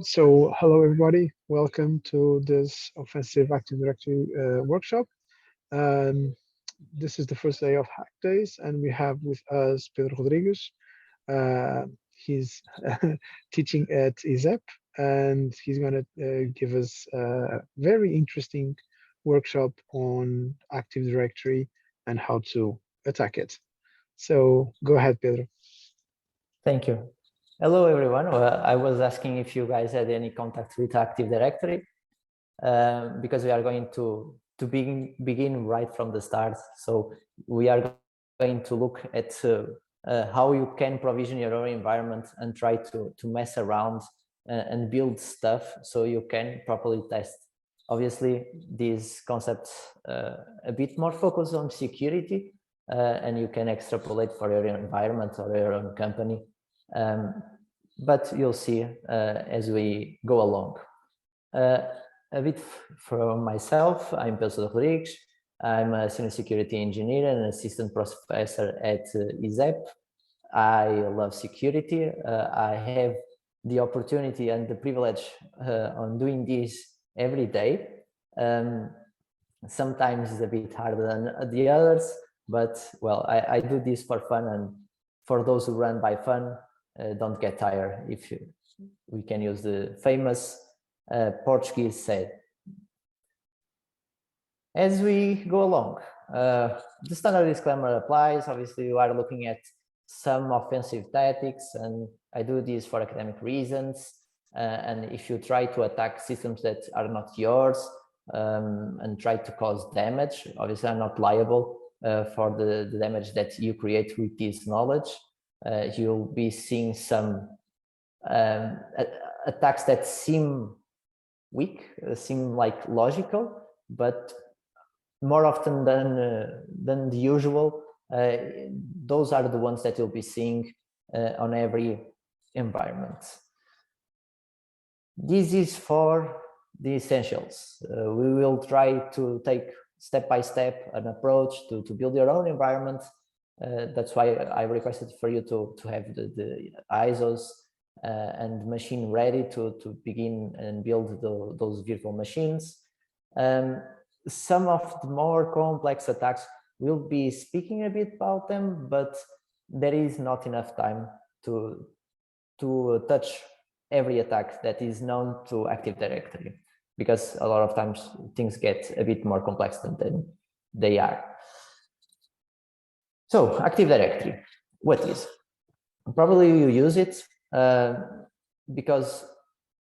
So, hello everybody. Welcome to this Offensive Active Directory workshop. Um, this is the first day of Hack Days, and we have with us Pedro Rodriguez. He's teaching at ISEP, and he's going to give us a very interesting workshop on Active Directory and how to attack it. So, go ahead, Pedro. Thank you. Hello, everyone. Well, I was asking if you guys had any contact with Active Directory, because we are going to begin right from the start. So we are going to look at how you can provision your own environment and try to mess around and build stuff so you can properly test. Obviously, these concepts a bit more focused on security, and you can extrapolate for your environment or your own company. But you'll see as we go along. A bit from myself, I'm Pedro Rodrigues. I'm a senior security engineer and assistant professor at ISEP. I love security. I have the opportunity and the privilege on doing this every day. Sometimes it's a bit harder than the others, but well, I do this for fun, and for those who run by fun, don't get tired, if we can use the famous Portuguese say. As we go along, the standard disclaimer applies. Obviously, you are looking at some offensive tactics, and I do this for academic reasons. And if you try to attack systems that are not yours and try to cause damage, obviously I'm not liable for the damage that you create with this knowledge. You'll be seeing some attacks that seem weak, seem like logical, but more often than the usual, those are the ones that you'll be seeing on every environment. This is for the essentials. We will try to take step by step an approach to build your own environment. That's why I requested for you to have the ISOs and machine ready to begin and build those virtual machines. Some of the more complex attacks, we'll be speaking a bit about them, but there is not enough time to touch every attack that is known to Active Directory, because a lot of times things get a bit more complex than they are. So, Active Directory, what is? Probably you use it because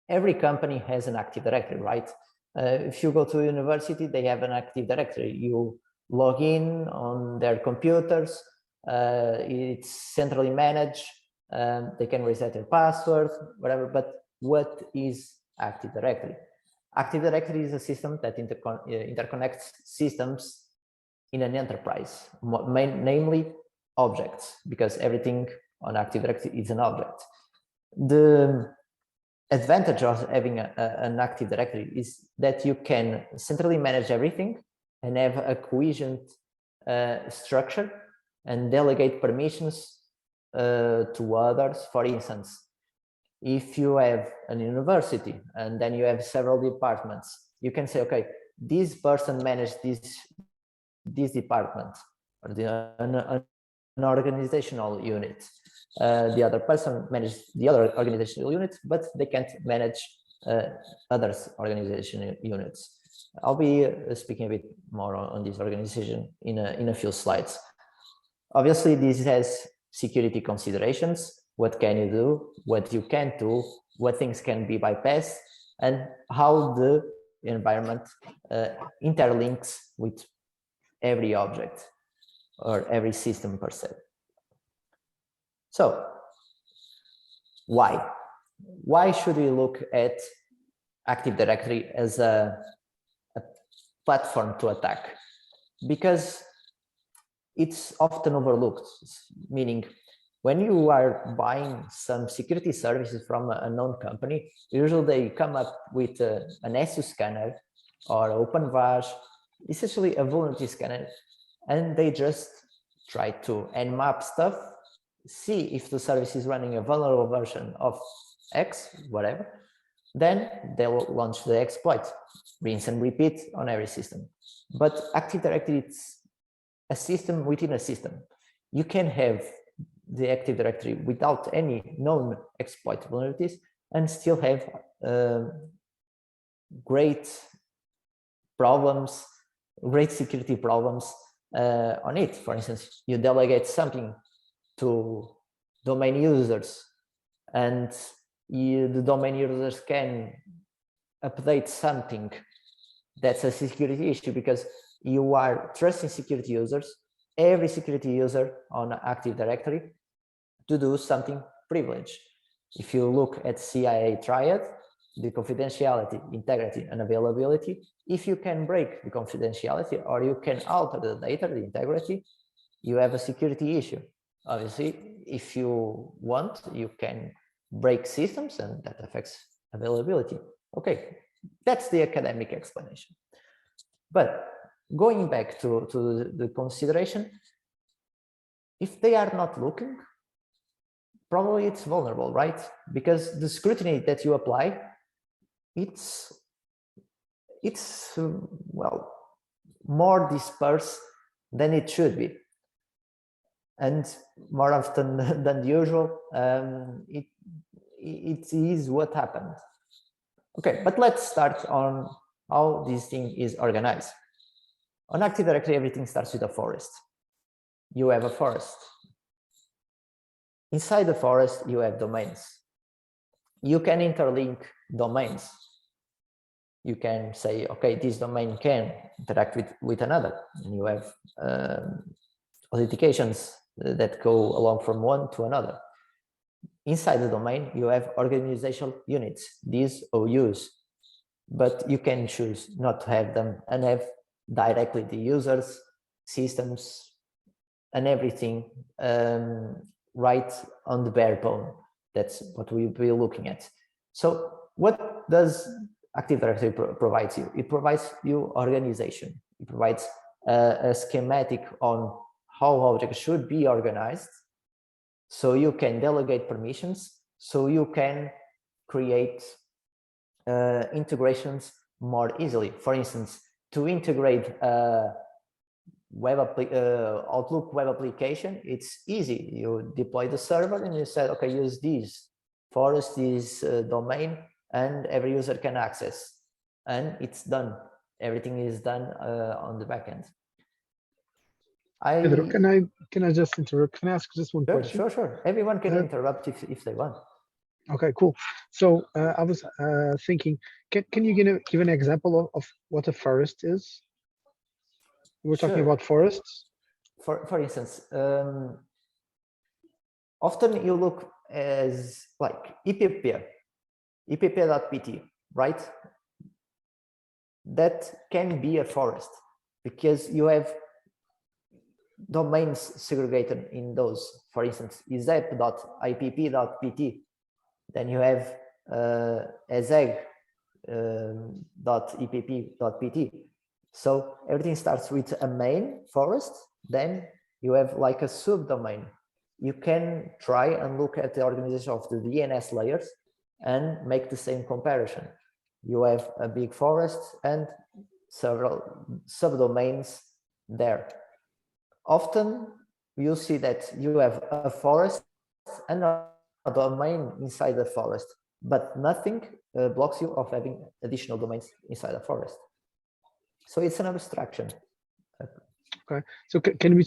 every company has an Active Directory, right? If you go to a university, they have an Active Directory. You log in on their computers, it's centrally managed, they can reset their password, whatever, but what is Active Directory? Active Directory is a system that interconnects systems in an enterprise, namely objects, because everything on Active Directory is an object. The advantage of having an Active Directory is that you can centrally manage everything and have a cohesion structure and delegate permissions to others. For instance, if you have a university and then you have several departments, you can say, okay, this person managed this department, or an organizational unit. The other person manages the other organizational unit, but they can't manage others organizational units. I'll be speaking a bit more on this organization in a few slides. Obviously, this has security considerations. What can you do? What you can't do? What things can be bypassed? And how the environment interlinks with every object or every system per se. So, why? Why should we look at Active Directory as a platform to attack? Because it's often overlooked, meaning when you are buying some security services from a known company, usually they come up with an SU scanner or OpenVAS, essentially a vulnerability scanner, and they just try to nmap stuff, see if the service is running a vulnerable version of X, whatever, Then they'll launch the exploit, rinse and repeat on every system. But Active Directory, it's a system within a system. You can have the Active Directory without any known exploit vulnerabilities and still have great problems, great security problems on it. For instance, you delegate something to domain users, and the domain users can update something. That's a security issue because you are trusting security users, every security user on Active Directory, to do something privileged. If you look at CIA triad, the confidentiality, integrity, and availability, if you can break the confidentiality or you can alter the data, the integrity, you have a security issue. Obviously, if you want, you can break systems and that affects availability. Okay, that's the academic explanation. But going back to the consideration, if they are not looking, probably it's vulnerable, right? Because the scrutiny that you apply, it's well, more dispersed than it should be. And more often than usual, it is what happened. Okay, but let's start on how this thing is organized. On Active Directory, everything starts with a forest. You have a forest. Inside the forest, you have domains. You can interlink domains. You can say, okay, this domain can interact with another. And you have authentications that go along from one to another. Inside the domain, you have organizational units, these OUs, but you can choose not to have them and have directly the users, systems, and everything right on the bare bone. That's what we'll be looking at. So what does Active Directory provides you? It provides you organization. It provides a schematic on how objects should be organized, so you can delegate permissions, so you can create integrations more easily. For instance, to integrate Outlook web application, it's easy. You deploy the server and you said, okay, use this forest, this domain, and every user can access, and it's done. Everything is done on the backend. Pedro, can I just interrupt? Can I ask just one question? Sure. Everyone can interrupt if they want. Okay, cool. So I was thinking, can you give an example of what a forest is? We're talking about forests. For instance, often you look as like epp.pt, right? That can be a forest because you have domains segregated in those. For instance, izep.ipp.pt. Then you have ezeg.epp.pt. So everything starts with a main forest, then you have like a subdomain. You can try and look at the organization of the DNS layers and make the same comparison. You have a big forest and several subdomains there. Often you see that you have a forest and a domain inside the forest, but nothing blocks you of having additional domains inside the forest. So it's an abstraction. Okay. So can you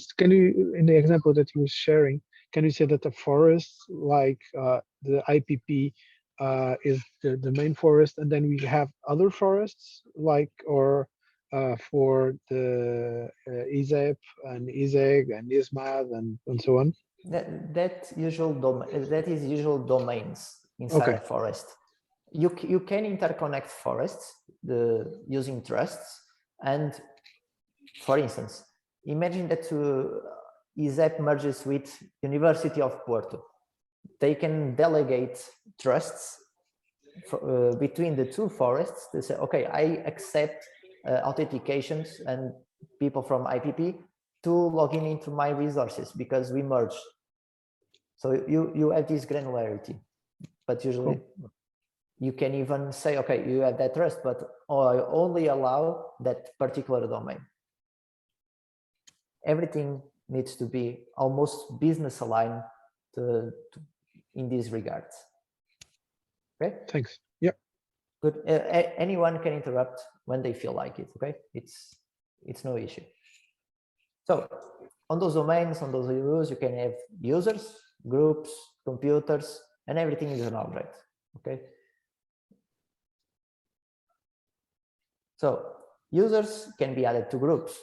in the example that you were sharing, can you say that the forest, like the IPP, is the main forest, and then we have other forests like for the izep and izeg and ismad and so on? That is usual domains inside a forest. You can interconnect forests using trusts. And for instance, imagine that izep merges with University of Porto. They can delegate trusts between the two forests. They say, okay, I accept authentications and people from IPP to log in into my resources because we merged. So you have this granularity, but usually. You can even say, okay, you have that trust, but I only allow that particular domain. Everything needs to be almost business aligned in these regards. Okay. Thanks. Yeah. Good. Anyone can interrupt when they feel like it. Okay. It's no issue. So on those domains, on those rules, you can have users, groups, computers, and everything is an object. Okay. So users can be added to groups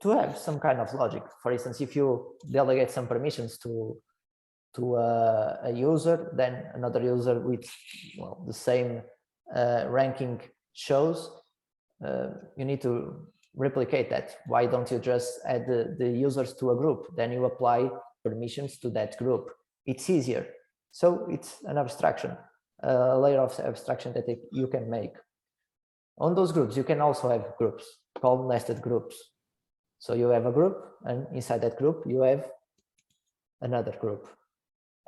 to have some kind of logic. For instance, if you delegate some permissions to a user, then another user with the same ranking shows, you need to replicate that. Why don't you just add the users to a group? Then you apply permissions to that group. It's easier. So it's an abstraction, a layer of abstraction that you can make. On those groups, you can also have groups called nested groups. So you have a group, and inside that group, you have another group.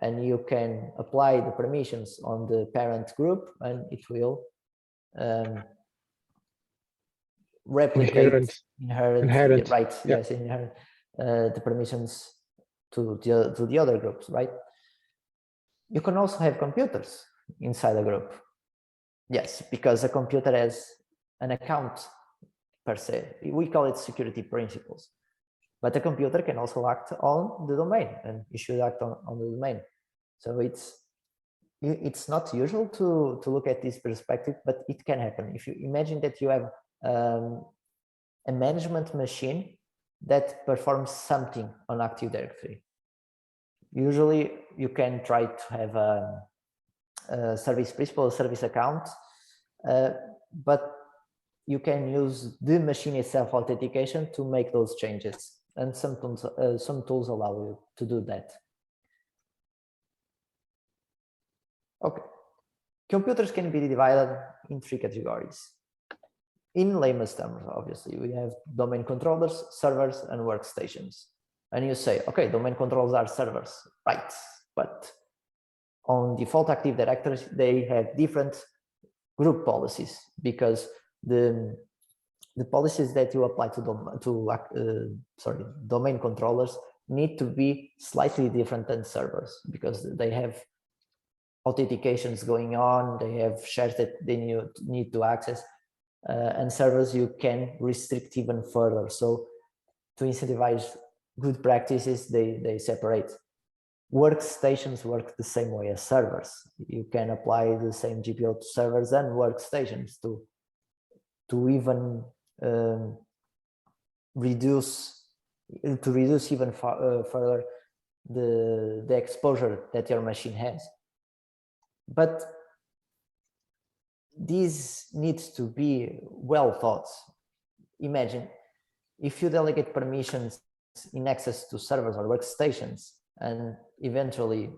And you can apply the permissions on the parent group, and it will replicate, inherit, right? Yeah. Yes, inherit the permissions to the other groups, right? You can also have computers inside a group. Yes, because a computer has an account per se. We call it security principles. But a computer can also act on the domain, and it should act on the domain. So it's not usual to look at this perspective, but it can happen. If you imagine that you have a management machine that performs something on Active Directory. Usually you can try to have a service principal, a service account, but you can use the machine itself authentication to make those changes. And some tools allow you to do that. Okay. Computers can be divided in 3 categories. In layman's terms, obviously, we have domain controllers, servers, and workstations. And you say, okay, domain controllers are servers, right? But on default Active Directories, they have different group policies, because the policies that you apply to domain controllers need to be slightly different than servers, because they have authentications going on, they have shares that they need to access, and servers you can restrict even further. So to incentivize good practices, they separate. Workstations work the same way as servers. You can apply the same GPO to servers and workstations to even reduce even further the exposure that your machine has. But this needs to be well thought. Imagine if you delegate permissions in access to servers or workstations, and eventually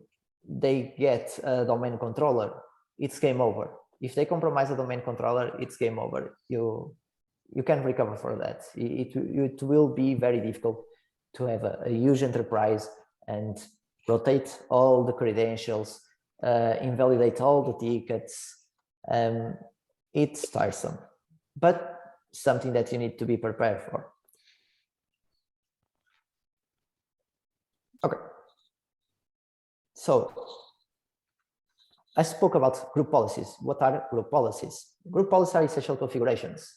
they get a domain controller, it's game over. If they compromise a domain controller, it's game over. You can't recover for that. It will be very difficult to have a huge enterprise and rotate all the credentials, invalidate all the tickets. It's tiresome, but something that you need to be prepared for. Okay. So I spoke about group policies. What are group policies? Group policies are essential configurations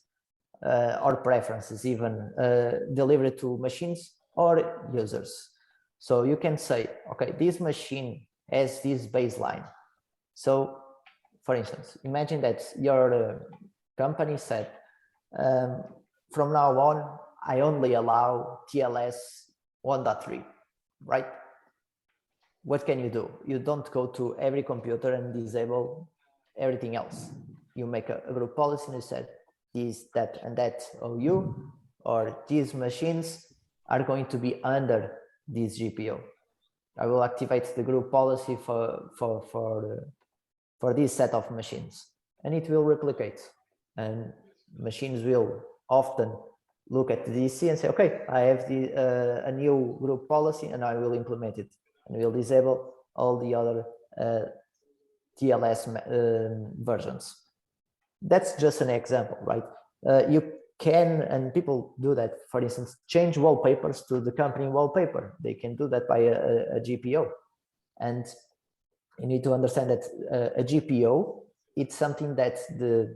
or preferences, even delivered to machines or users. So you can say, okay, this machine has this baseline. So for instance, imagine that your company said, from now on, I only allow TLS 1.3, right? What can you do? You don't go to every computer and disable everything else. You make a group policy and you said, this, that, and that OU, or these machines are going to be under this GPO. I will activate the group policy for this set of machines, and it will replicate. And machines will often look at the DC and say, okay, I have a new group policy and I will implement it, and will disable all the other TLS versions. That's just an example, right? You can, and people do that, for instance, change wallpapers to the company wallpaper. They can do that by a GPO. And you need to understand that a GPO, it's something that the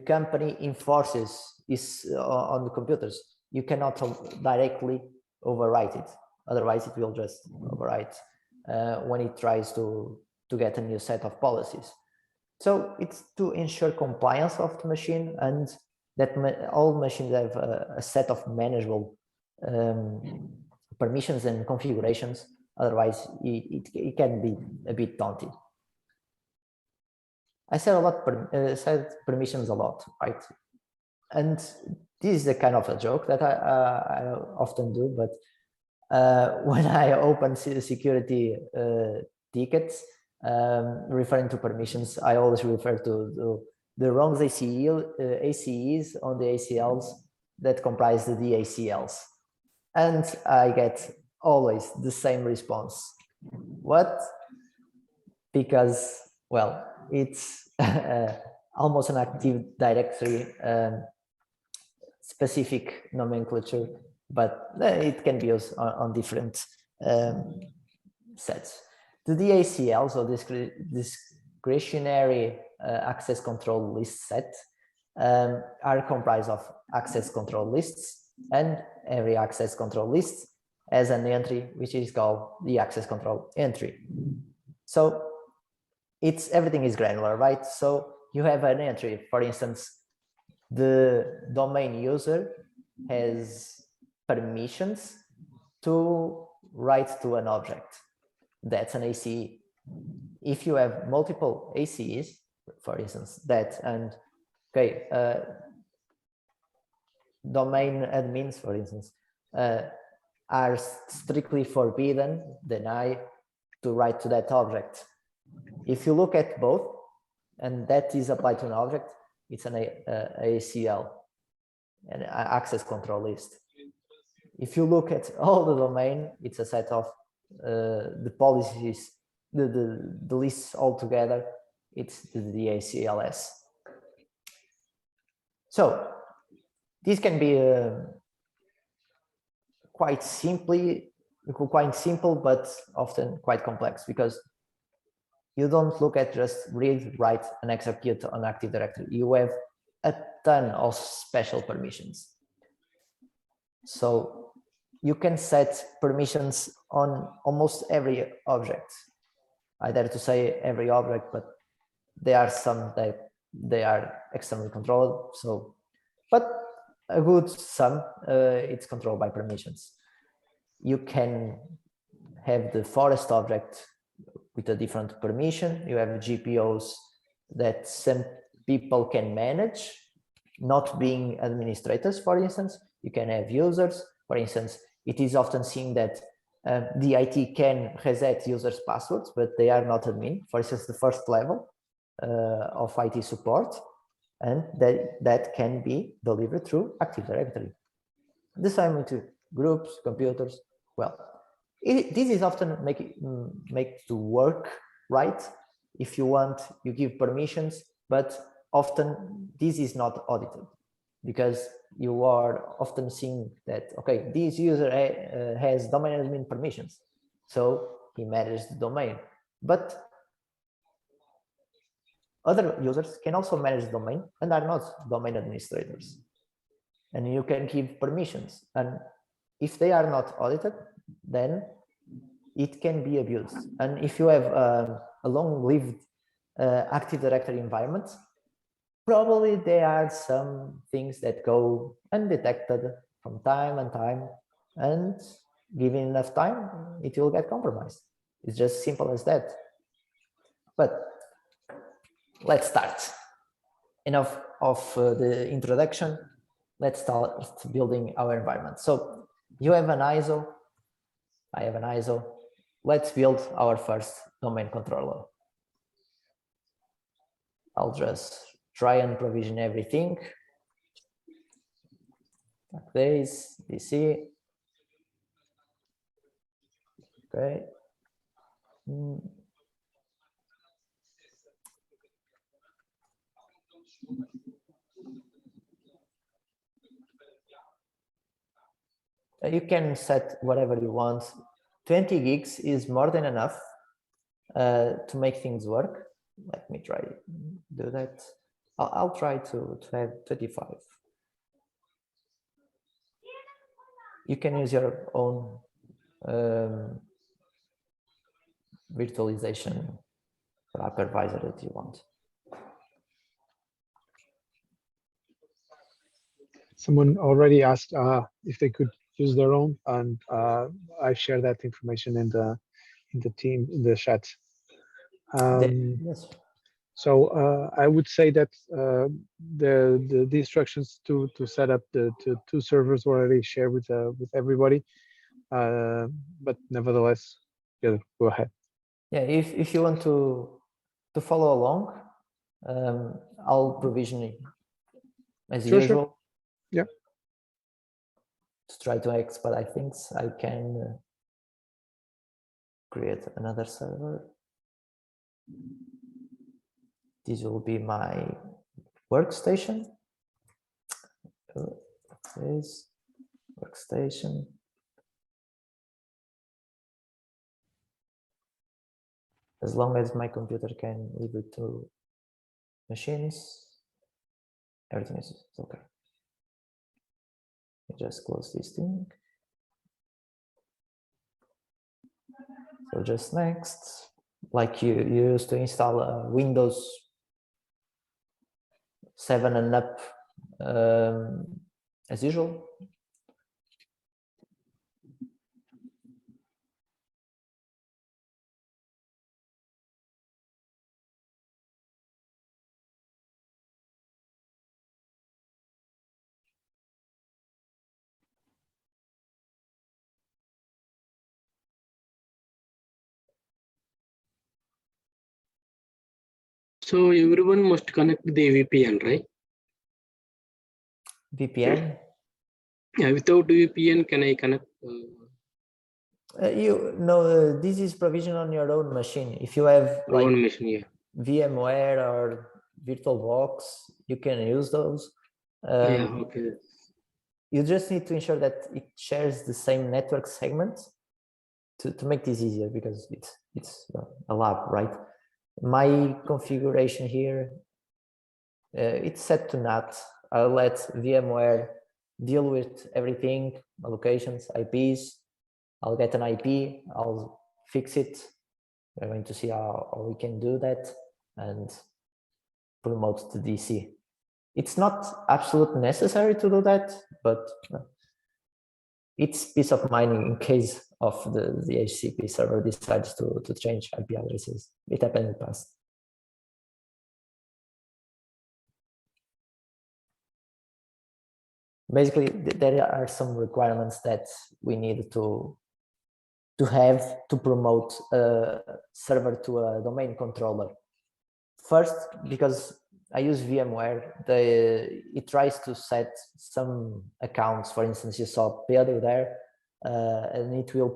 company enforces on the computers. You cannot directly overwrite it. Otherwise, it will just overwrite when it tries to get a new set of policies. So it's to ensure compliance of the machine, and that all machines have a set of manageable permissions and configurations. Otherwise, it can be a bit daunting. I said said permissions a lot, right? And this is the kind of a joke that I often do, but when I open security tickets referring to permissions, I always refer to the wrong ACEs on the ACLs that comprise the DACLs. And I get always the same response. What? Because, well, it's almost an Active Directory specific nomenclature, but it can be used on different sets. The DACL, so discretionary access control list set, are comprised of access control lists, and every access control list has an entry which is called the access control entry. So everything is granular, right? So you have an entry, for instance, the domain user has permissions to write to an object. That's an ACE. If you have multiple ACEs, for instance, that and okay, domain admins, for instance, are strictly forbidden, deny to write to that object. If you look at both, and that is applied to an object, it's an ACL, an access control list. If you look at all the domain, it's a set of the policies, the lists all together, it's the ACLS. So this can be quite simple, but often quite complex, because you don't look at just read, write, and execute on Active Directory. You have a ton of special permissions. So you can set permissions on almost every object. I dare to say every object, but there are some that they are externally controlled. So, but a good sum, it's controlled by permissions. You can have the forest object with a different permission. You have GPOs that some people can manage, not being administrators, for instance. You can have users. For instance, it is often seen that the IT can reset users' passwords, but they are not admin. For instance, the first level of IT support, and that can be delivered through Active Directory. The same with groups, computers. Well, this is often make to work right. If you want, you give permissions, but often this is not audited, because you are often seeing that, okay, this user has domain admin permissions, so he manages the domain, but other users can also manage the domain and are not domain administrators, and you can give permissions, and if they are not audited, then it can be abused. And if you have a long-lived Active Directory environment, probably there are some things that go undetected from time and time, and given enough time, it will get compromised. It's just simple as that. But let's start. Enough of the introduction. Let's start building our environment. So you have an ISO, I have an ISO. Let's build our first domain controller. I'll just try and provision everything. Like this, DC. Okay. You can set whatever you want. 20 gigs is more than enough to make things work. Let me try do that. I'll try to have 25. You can use your own virtualization hypervisor that you want. Someone already asked if they could use their own, and I share that information in the team in the chat. Yes. So I would say that the instructions to set up the two servers were already shared with everybody, but nevertheless, yeah, go ahead. Yeah, if you want to follow along, I'll provision it as usual. Sure. Yeah. To try to expedite things, I can create another server. This will be my workstation. This workstation. As long as my computer can leave it to machines, everything is okay. Just close this thing. So just next, like you used to install Windows 7 and up as usual. So everyone must connect the VPN, right? VPN? Yeah, without VPN, can I connect? This is provision on your own machine. If you have like own machine, yeah. VMware or VirtualBox, you can use those. Yeah, okay. You just need to ensure that it shares the same network segment to make this easier, because it's a lab, right? My configuration here, it's set to NAT. I'll let VMware deal with everything, allocations, IPs. I'll get an IP, I'll fix it. We're going to see how we can do that and promote the DC. It's not absolutely necessary to do that, but it's peace of mind in case of the HCP server decides to change IP addresses. It happened in the past. Basically, there are some requirements that we need to have to promote a server to a domain controller. First, because I use VMware, it tries to set some accounts. For instance, you saw Pedro there, and it will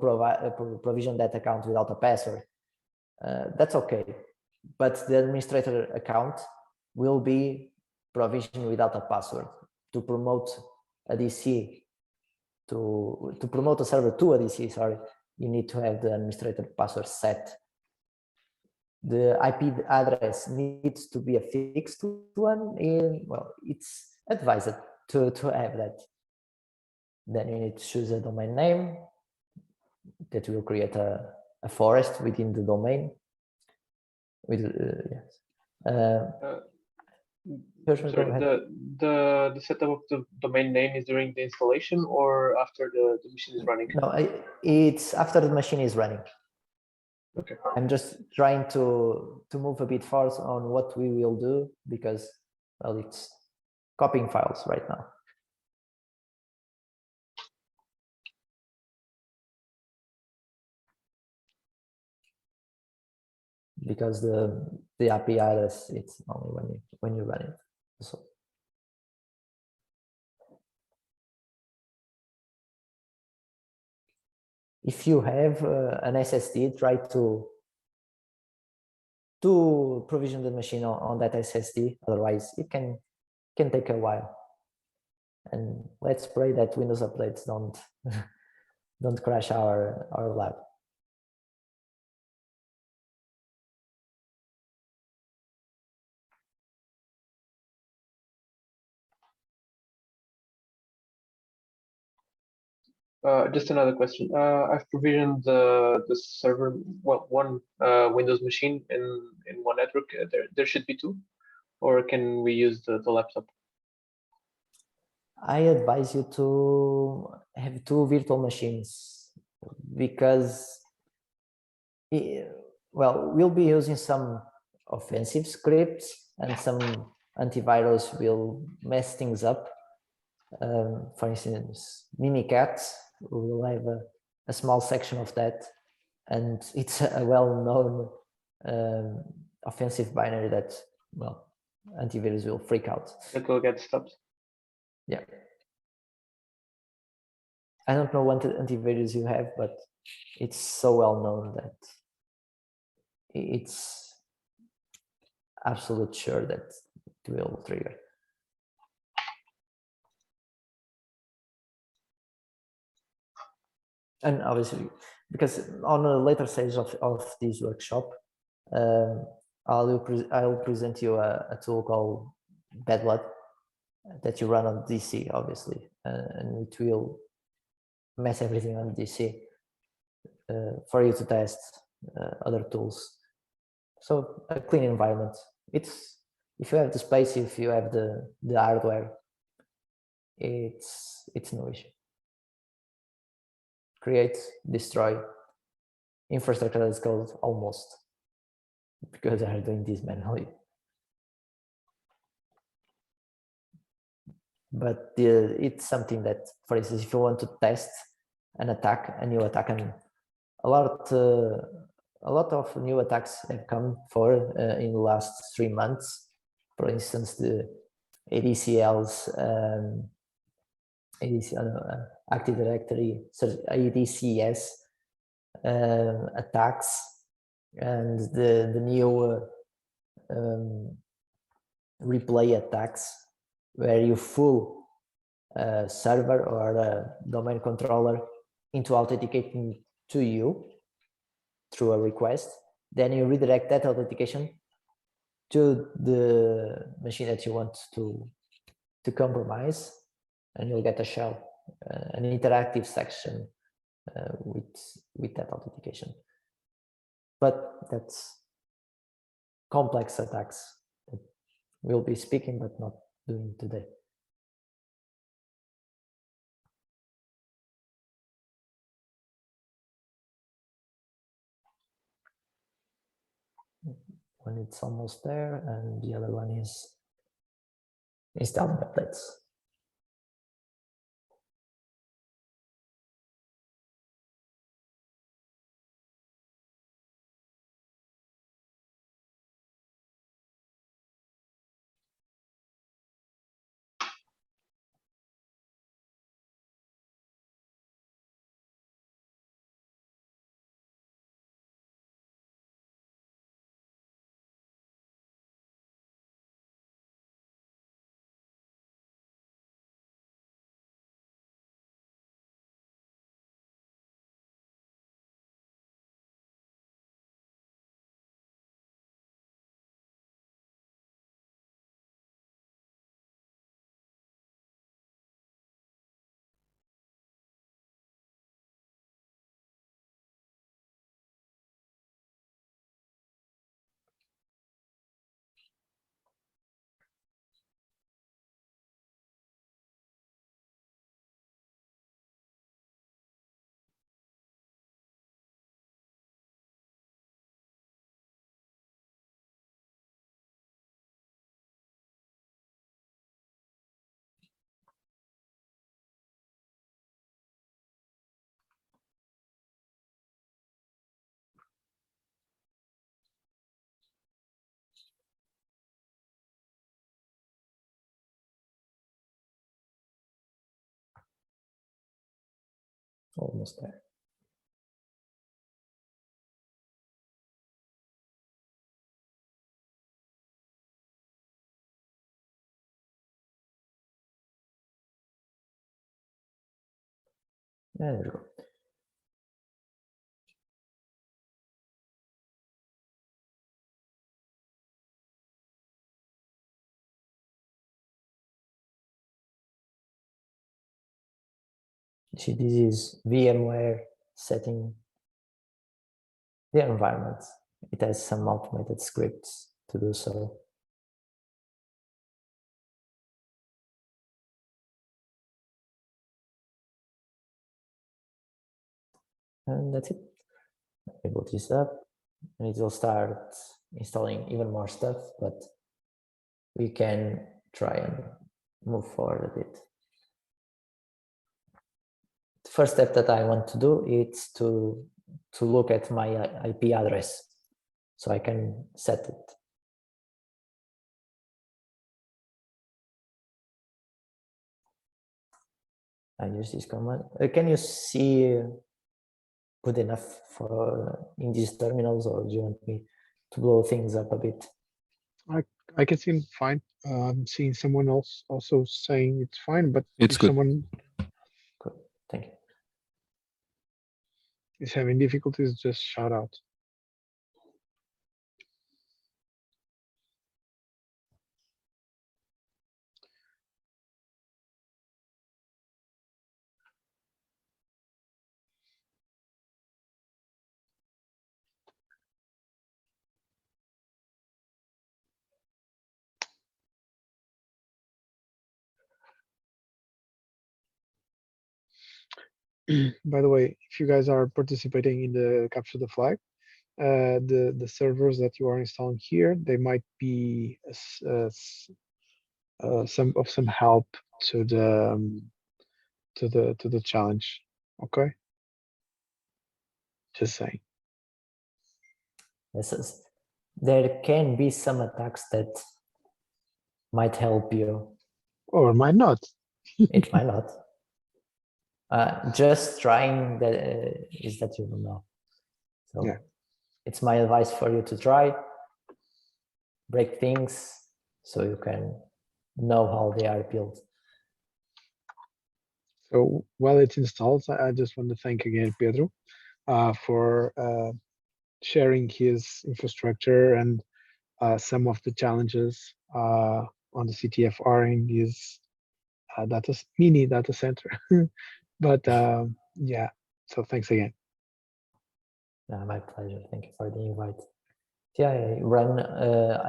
provision that account without a password. That's okay, but the administrator account will be provisioned without a password. To promote a DC, to promote a server to a DC, sorry, you need to have the administrator password set. The IP address needs to be a fixed one. Well, it's advised to have that. Then you need to choose a domain name that will create a forest within the domain. With sorry, the setup of the domain name is during the installation or after the machine is running? No, it's after the machine is running. Okay. I'm just trying to move a bit fast on what we will do, because, well, it's copying files right now. Because the IP address, it's only when you run it. So if you have an SSD, try to to provision the machine on that SSD. Otherwise, it can take a while. And let's pray that Windows updates don't don't crash our lab. Just another question. I've provisioned the server, well, one Windows machine in one network. There should be two, or can we use the laptop? I advise you to have two virtual machines because, well, we'll be using some offensive scripts and some antivirus will mess things up. For instance, Mimikatz will have a small section of that, and it's a well-known offensive binary that, well, antivirus will freak out. That will get stopped. Yeah. I don't know what antivirus you have, but it's so well known that it's absolute sure that it will trigger. And obviously, because on a later stage of this workshop, I'll present you a tool called Bedblood that you run on DC, obviously, and it will mess everything on DC for you to test other tools. So a clean environment. It's, if you have the space, if you have the hardware, it's no issue. Create, destroy, infrastructure as code almost, because I are doing this manually. But it's something that, for instance, if you want to test an attack, a new attack, and a lot of new attacks have come in the last 3 months. For instance, the ADCL's Active Directory, ADCS attacks, and the new replay attacks, where you fool a server or a domain controller into authenticating to you through a request, then you redirect that authentication to the machine that you want to compromise, and you'll get a shell, an interactive section with that authentication. But that's complex attacks that we'll be speaking but not doing today. When it's almost there, and the other one is installing updates. Almost there. There we go. See, this is VMware setting the environment. It has some automated scripts to do so. And that's it. I boot this up, and it will start installing even more stuff, but we can try and move forward a bit. The first step that I want to do is to look at my IP address, so I can set it. I use this command. Can you see good enough for in these terminals, or do you want me to blow things up a bit? I can see it fine. I'm seeing someone else also saying it's fine, but It's if good. someone Good, thank you. is having difficulties, just shout out. By the way, if you guys are participating in the capture the flag, the servers that you are installing here, they might be some help to the challenge. Okay, just saying. Yes, there can be some attacks that might help you. Or might not. It might not. Just trying that is that you will know. So Yeah. it's my advice for you to try, break things so you can know how they are built. So while it's installed, I just want to thank again Pedro for sharing his infrastructure and some of the challenges on the CTF in his mini data center. But yeah, so thanks again. My pleasure. Thank you for the invite. Yeah, I run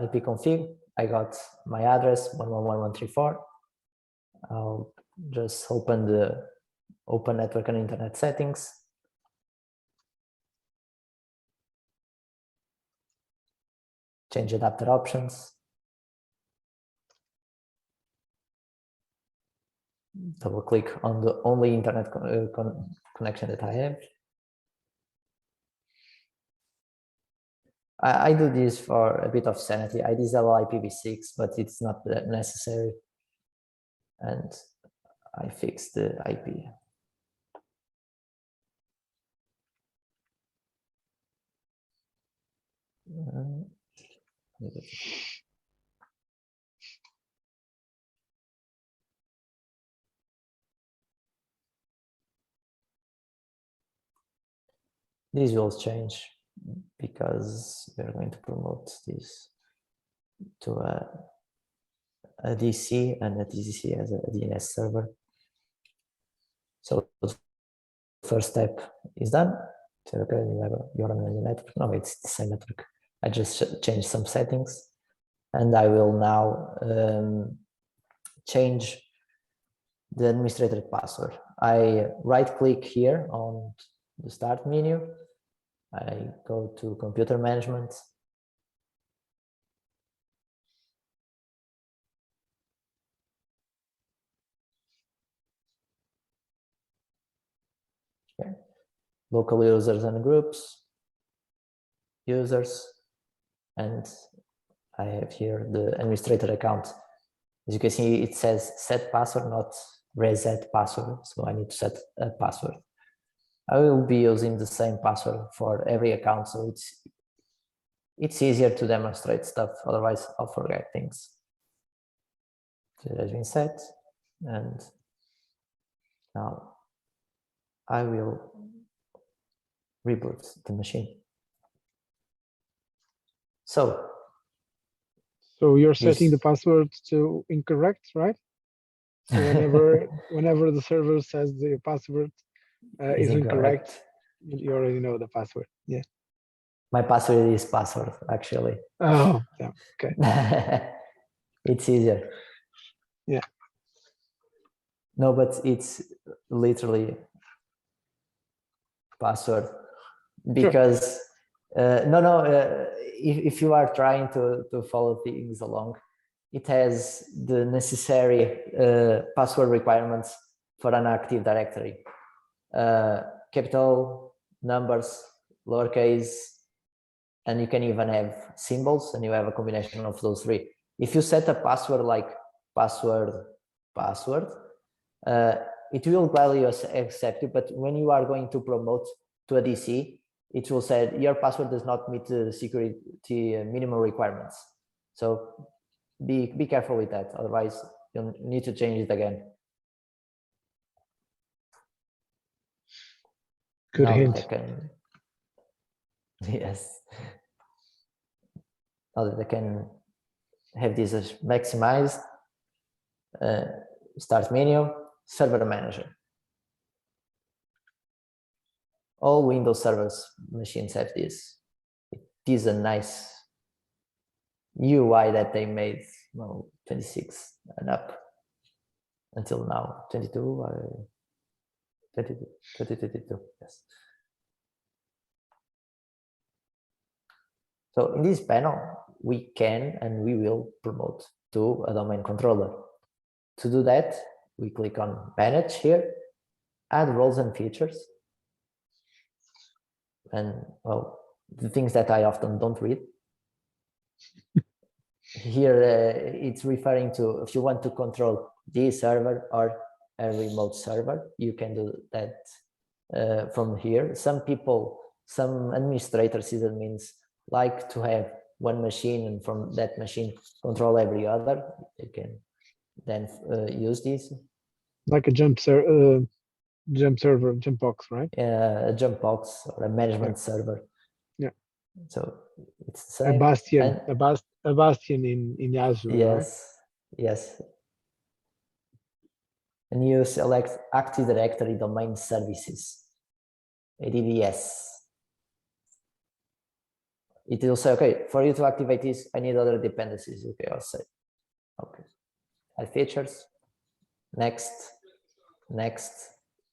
ipconfig. I got my address 111.134. I'll just open the Open Network and Internet settings. Change adapter options. Double click on the only internet connection that I have. I do this for a bit of sanity. I disable IPv6, but it's not that necessary. And I fix the IP. These will change because we're going to promote this to a DC, and a DC as a DNS server. So the first step is done. So, okay, you're on the network. No, it's the same network. I just changed some settings, and I will now change the administrator password. I right-click here on the start menu. I go to computer management. Okay. Local users and groups, users, and I have here the administrator account. As you can see, it says set password, not reset password. So I need to set a password. I will be using the same password for every account, so it's easier to demonstrate stuff. Otherwise, I'll forget things. So it has been set, and now I will reboot the machine. So you're setting the this, password to incorrect, right? So whenever the server says the password is is incorrect, incorrect. you already know the password. Yeah. My password is password, actually. Oh, yeah. Okay. It's easier. Yeah. No, but it's literally password because if you are trying to follow things along, it has the necessary password requirements for an Active Directory. Capital, numbers, lowercase, and you can even have symbols, and you have a combination of those three. If you set a password like password, it will gladly accept it, but when you are going to promote to a DC, it will say your password does not meet the security minimum requirements. So be careful with that, otherwise you'll need to change it again. Good now hint. That I can, yes. Now that I can have this as maximized, start menu, server manager. All Windows servers machines have this. It is a nice UI that they made, 26 and up until now, 2022, yes. So in this panel, we can and we will promote to a domain controller. To do that, we click on Manage here, add roles and features. And well, the things that I often don't read. Here, it's referring to if you want to control this server or a remote server, you can do that from here. Some administrators, sysadmins, like to have one machine and from that machine control every other. You can then use this. Like a jump server, jump box, right? A jump box or a management server. Yeah. So it's the same. A bastion, a bastion in Azure. Yes, right? yes. And you select Active Directory Domain Services, ADDS. It will say, okay, for you to activate this, I need other dependencies. Okay, I'll say, okay. Add features, next.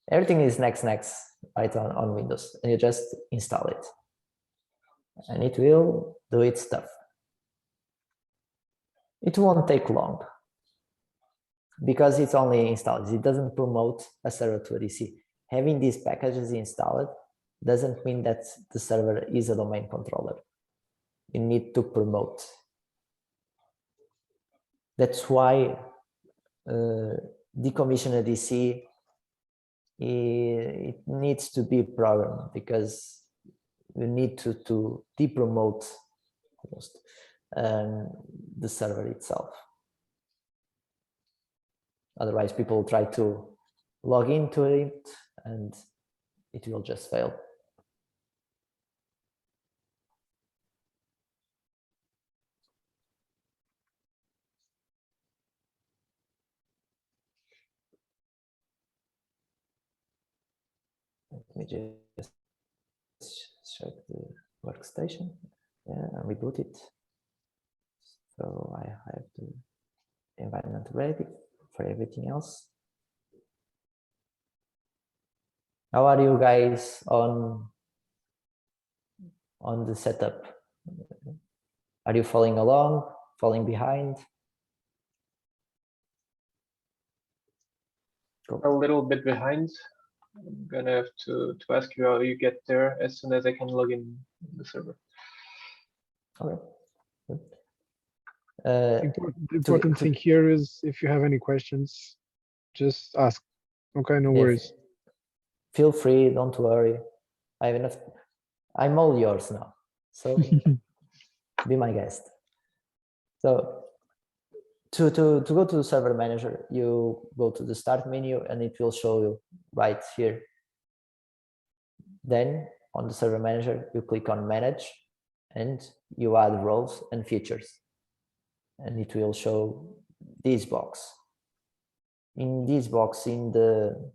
Everything is next, right, on Windows. And you just install it. And it will do its stuff. It won't take long because it's only installed. It doesn't promote a server to a DC. Having these packages installed doesn't mean that the server is a domain controller. You need to promote. That's why decommission a DC, it needs to be programmed because you need to depromote almost the server itself. Otherwise, people try to log into it and it will just fail. Let me just check the workstation. Yeah, and reboot it. So I have the environment ready for everything else. How are you guys on the setup? Are you following along, falling behind? A little bit behind. I'm gonna have to ask you how you get there as soon as I can log in the server. Okay. The important thing here is if you have any questions, just ask. Okay, no worries. Feel free, don't worry. I have enough. I'm all yours now. So be my guest. So to go to the server manager, you go to the start menu and it will show you right here Then on the server manager, you click on manage and you add roles and features. And it will show this box. In this box, in the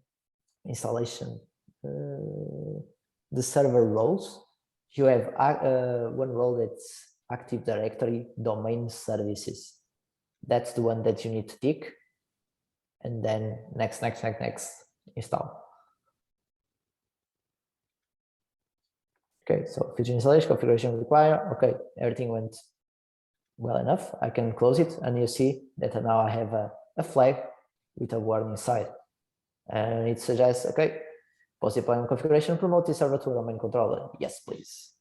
installation, the server roles, you have one role that's Active Directory domain services. That's the one that you need to tick. And then next, install. Okay, so feature installation, configuration required. Okay, everything went well enough. I can close it, and you see that now I have a flag with a warning inside. And it suggests, okay, post deployment configuration, promote the server to a domain controller. Yes, please.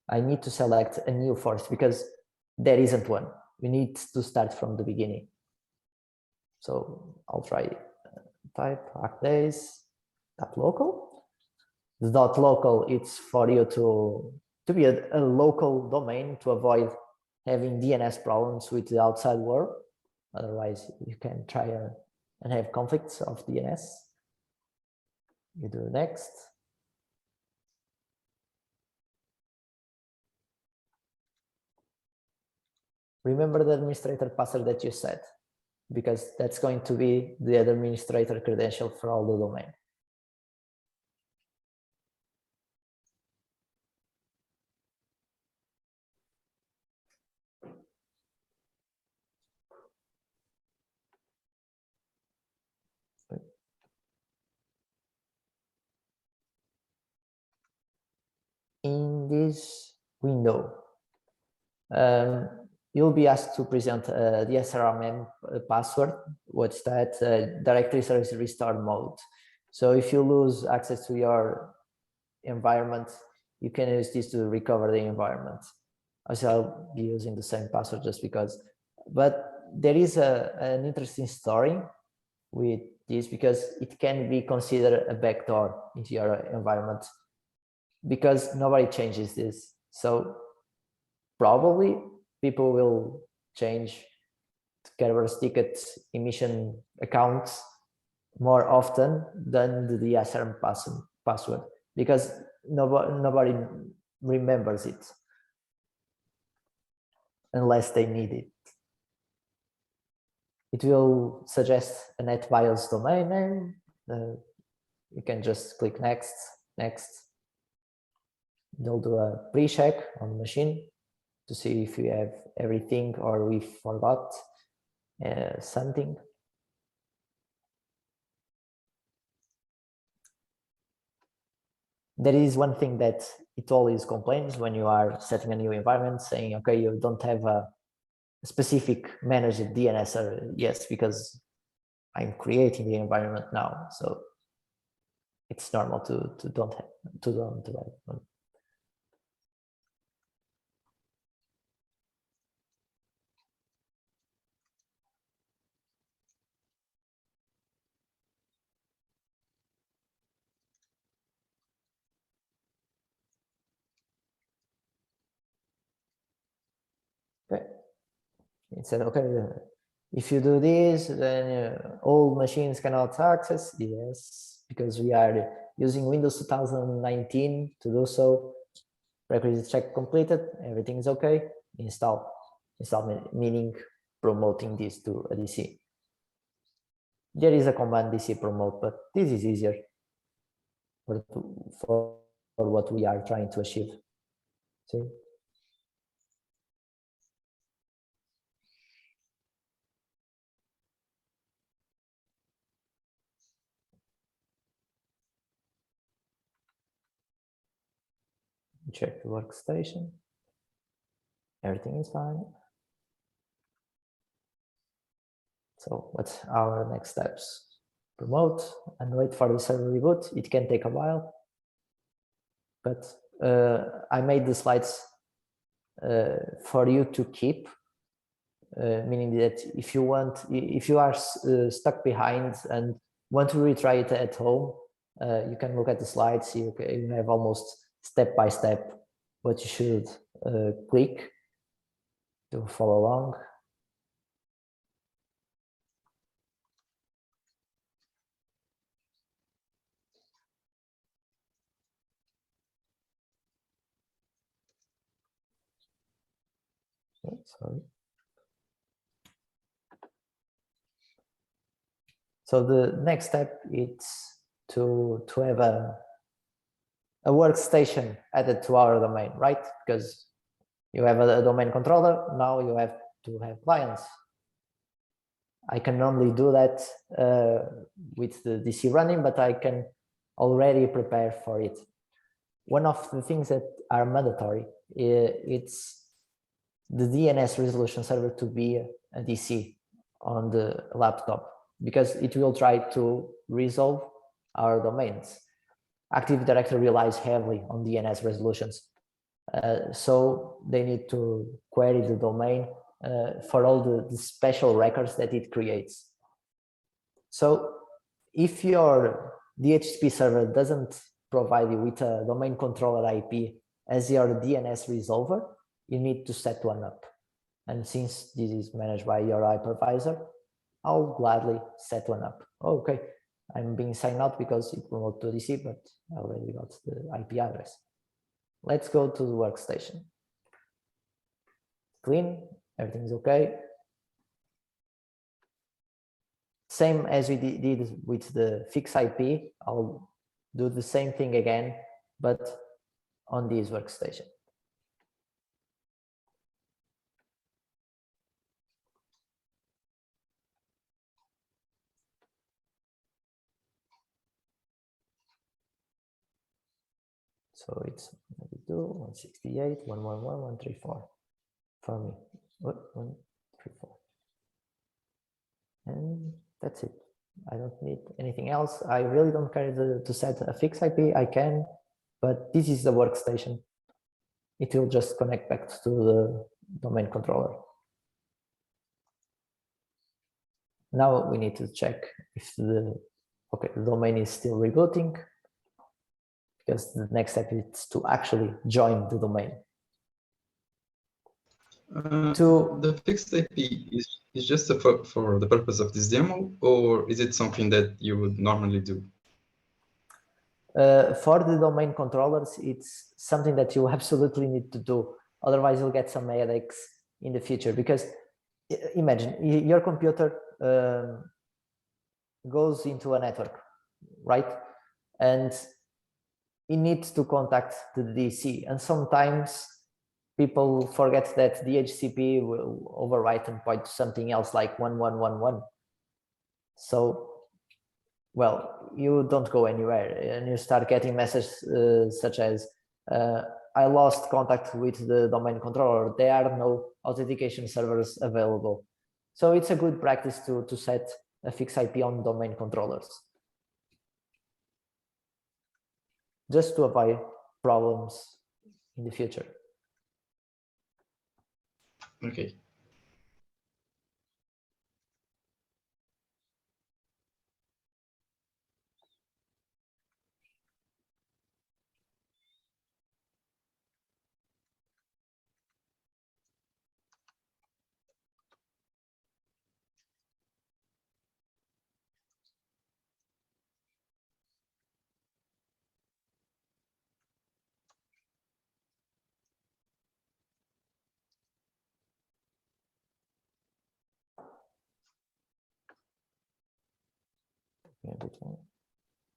I need to select a new first because there isn't one. We need to start from the beginning. So I'll try type actdays.local. The .local, it's for you to be a local domain to avoid having DNS problems with the outside world. Otherwise, you can try and have conflicts of DNS. You do next. Remember the administrator password that you set, because that's going to be the administrator credential for all the domain. In this window, you'll be asked to present the SRMM password. What's that? Directory Service Restore Mode. So if you lose access to your environment, you can use this to recover the environment. Also, I'll be using the same password just because. But there is an interesting story with this because it can be considered a backdoor into your environment because nobody changes this. So probably people will change Kerberos ticket emission accounts more often than the SRM password because nobody remembers it unless they need it. It will suggest a NetBIOS domain name. You can just click next. They'll do a pre-check on the machine to see if we have everything or we forgot something. There is one thing that it always complains when you are setting a new environment, saying, okay, you don't have a specific managed DNS server. Yes, because I'm creating the environment now, so it's normal to don't have one. Okay, it said, okay, if you do this, then all machines cannot access. Yes, because we are using Windows 2019 to do so. Prerequisite check completed, everything is okay. Install meaning promoting this to a DC. There is a command DC promote, but this is easier for what we are trying to achieve. See? Check the workstation. Everything is fine. So what's our next steps? Promote and wait for the server reboot. It can take a while, but I made the slides for you to keep, meaning that if you are stuck behind and want to retry it at home, you can look at the slides. You have almost step by step what you should click to follow along. Sorry. So the next step is to have a workstation added to our domain, right? Because you have a domain controller, now you have to have clients. I can normally do that with the DC running, but I can already prepare for it. One of the things that are mandatory, it's the DNS resolution server to be a DC on the laptop, because it will try to resolve our domains. Active Directory relies heavily on DNS resolutions. So they need to query the domain for all the special records that it creates. So if your DHCP server doesn't provide you with a domain controller IP as your DNS resolver, you need to set one up. And since this is managed by your hypervisor, I'll gladly set one up. Okay, I'm being signed out because it promoted to DC, but I already got the IP address. Let's go to the workstation. Clean, everything's okay. Same as we did with the fixed IP, I'll do the same thing again, but on this workstation. So it's 192, 168, 111, 134 for me. 134. And that's it. I don't need anything else. I really don't care to set a fixed IP. I can, but this is the workstation. It will just connect back to the domain controller. Now we need to check if the domain is still rebooting, because the next step is to actually join the domain. The fixed IP is just for the purpose of this demo, or is it something that you would normally do? For the domain controllers, it's something that you absolutely need to do. Otherwise, you'll get some headaches in the future. Because imagine your computer goes into a network, right? And it needs to contact the DC. And sometimes people forget that DHCP will overwrite and point to something else like 1111. So, well, you don't go anywhere and you start getting messages such as, I lost contact with the domain controller. There are no authentication servers available. So it's a good practice to set a fixed IP on domain controllers, just to avoid problems in the future. Okay.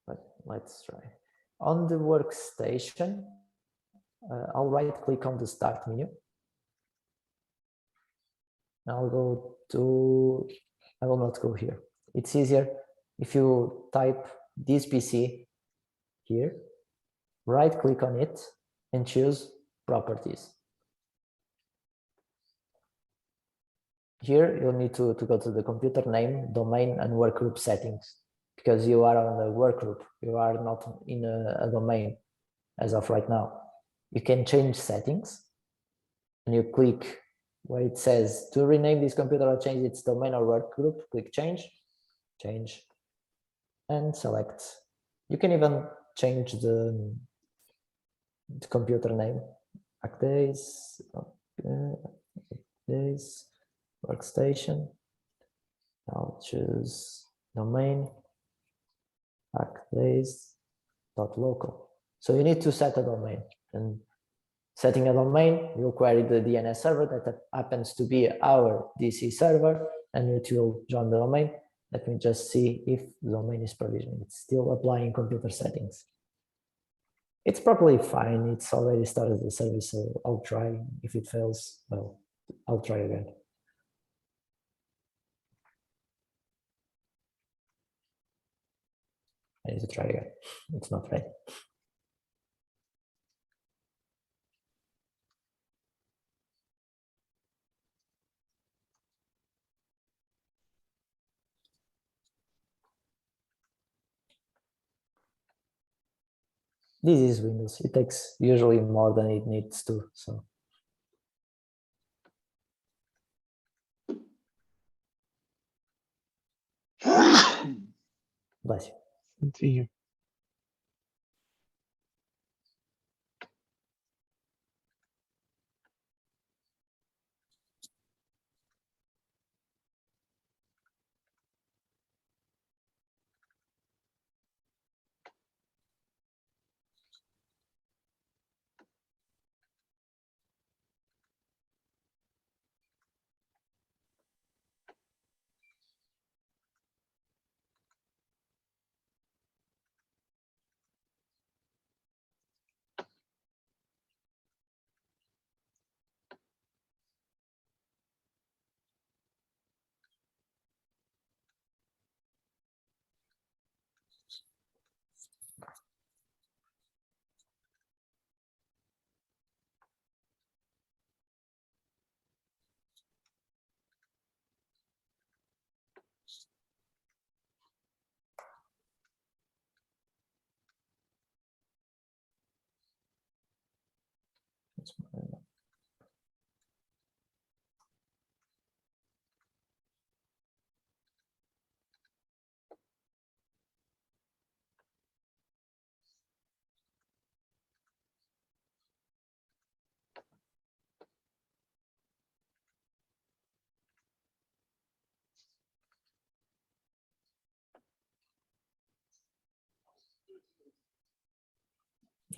But let's try. On the workstation, I'll right-click on the Start menu. I'll go to, I will not go here. It's easier if you type this PC here, right-click on it, and choose Properties. Here, you'll need to go to the computer name, domain, and workgroup settings, because you are on a workgroup. You are not in a domain as of right now. You can change settings, and you click where it says to rename this computer or change its domain or workgroup. Click change, and select. You can even change the computer name. Days, workstation. I'll choose domain days.local. So you need to set a domain, and setting a domain, you'll query the DNS server that happens to be our DC server, and it will join the domain. Let me just see if the domain is provisioned. It's still applying computer settings. It's probably fine. It's already started the service, so I'll try. If it fails, well, I'll try again. I need to try again. It's not ready. This is Windows. It takes usually more than it needs to. So bless you. Continue.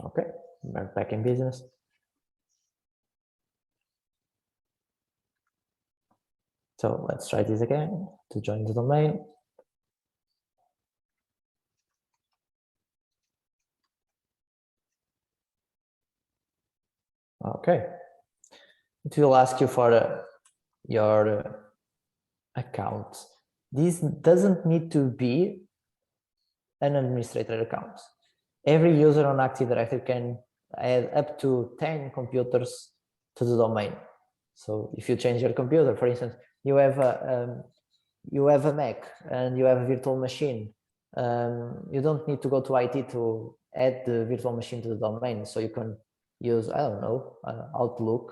Okay, we're back in business. So let's try this again to join the domain. Okay, it will ask you for your account. This doesn't need to be an administrator account. Every user on Active Directory can add up to 10 computers to the domain. So if you change your computer, for instance, you have a Mac and you have a virtual machine, you don't need to go to IT to add the virtual machine to the domain. So you can use, I don't know, Outlook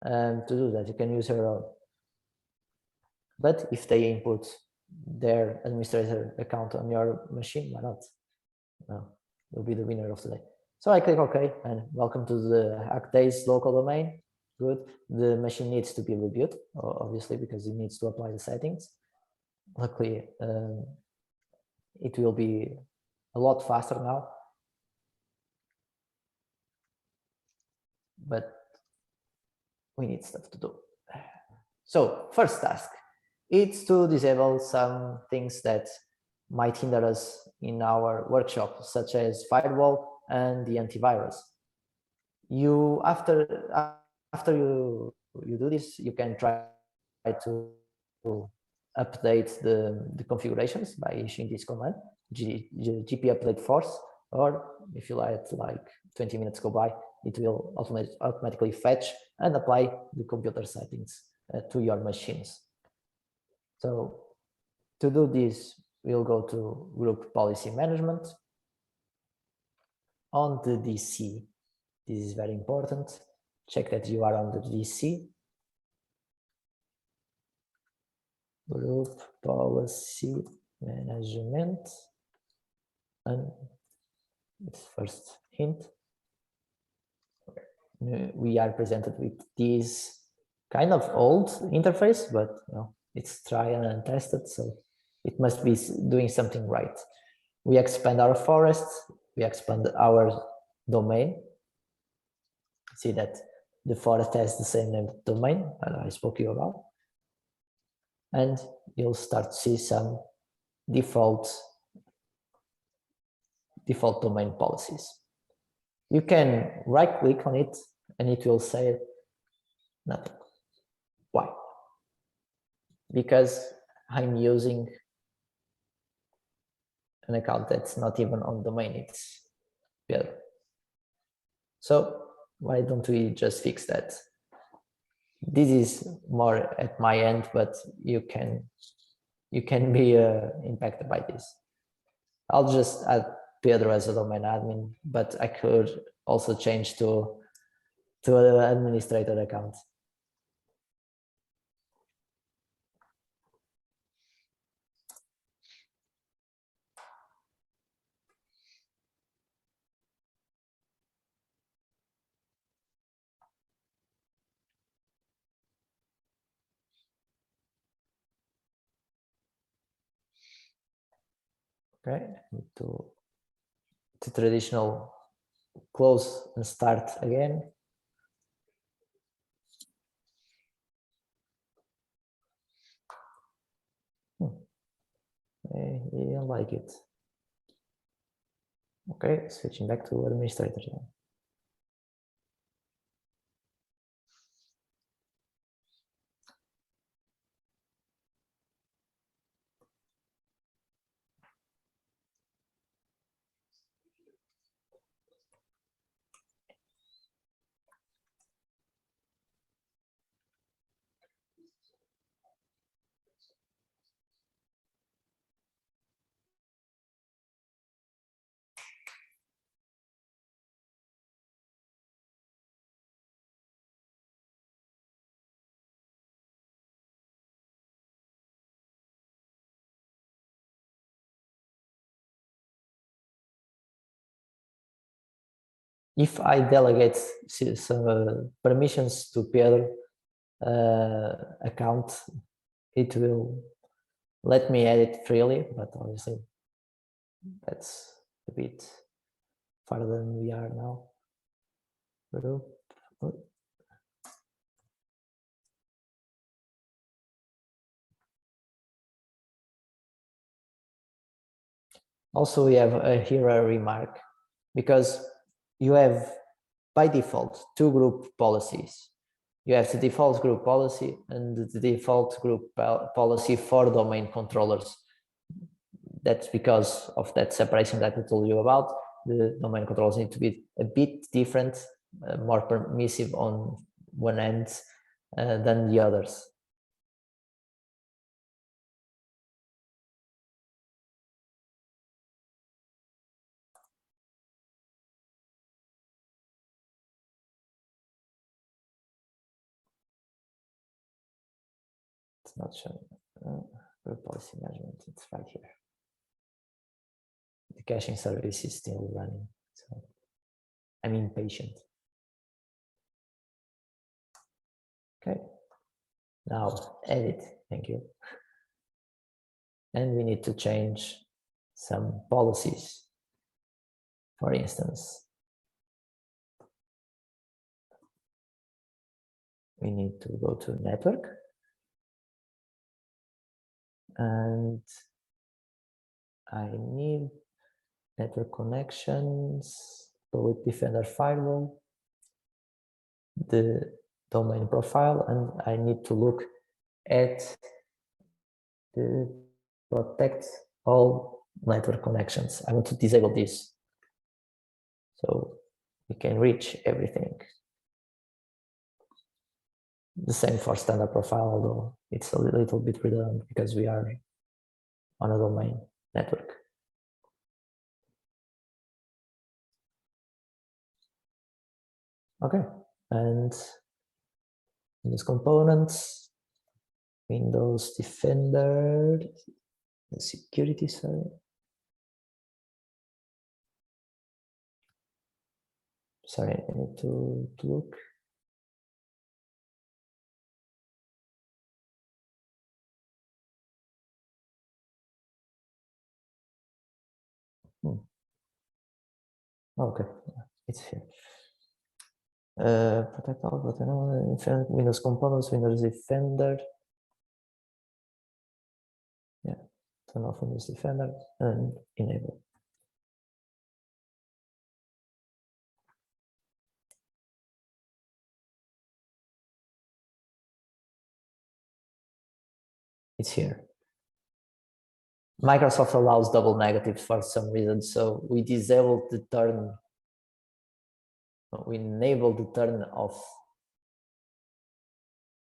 to do that. You can use your own. But if they input their administrator account on your machine, why not? No, you'll be the winner of the day. So I click OK, and welcome to the Hackdays local domain. Good. The machine needs to be rebooted, obviously, because it needs to apply the settings. Luckily, it will be a lot faster now. But we need stuff to do. So first task, it's to disable some things that might hinder us in our workshop, such as firewall and the antivirus. After you do this, you can try to update the configurations by issuing this command, gp update force, or if you let like 20 minutes go by, it will automatically fetch and apply the computer settings to your machines. So to do this, we'll go to Group Policy Management. On the DC, this is very important. Check that you are on the DC. Group Policy Management. And its first hint. We are presented with this kind of old interface, but you know, it's tried and tested, so it must be doing something right. We expand our forest, we expand our domain. see that the forest has the same name domain that I spoke to you about. And you'll start to see some default domain policies. You can right click on it and it will say nothing. Why? Because I'm using an account that's not even on domain, it's Pedro. So why don't we just fix that? This is more at my end, but you can be impacted by this. I'll just add Pedro as a domain admin, but I could also change to an administrator account. Okay, to traditional close and start again. I don't like it. Okay, switching back to administrator then. If I delegate some permissions to Pedro account, it will let me edit freely, but obviously that's a bit farther than we are now. Also, we have here a remark, because you have by default two group policies. You have the default group policy and the default group policy for domain controllers. That's because of that separation that I told you about. The domain controllers need to be a bit different, more permissive on one end than the others. It's not showing group policy management, it's right here. The caching service is still running, so I'm impatient. Okay, now edit, thank you. And we need to change some policies. For instance, we need to go to network and I need network connections, public defender firewall, the domain profile, and I need to look at the protect all network connections. I want to disable this so we can reach everything. The same for standard profile, although it's a little bit redundant because we are on a domain network. Okay, and these components, Windows Defender, security, sorry. Sorry, I need to look. Okay, it's here. Protect all, Windows components, Windows Defender. Yeah, turn off Windows Defender and enable. It's here. Microsoft allows double negatives for some reason, so we disabled the turn. We enable the turn off,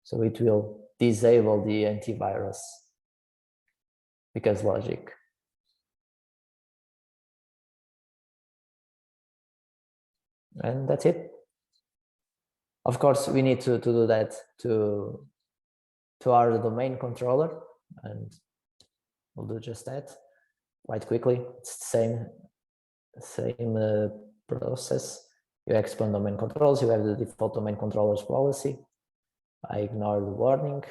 so it will disable the antivirus because logic. And that's it. Of course, we need to do that to our domain controller, and we'll do just that quite quickly. It's the same process. You expand domain controls, you have the default domain controllers policy. I ignore the warning.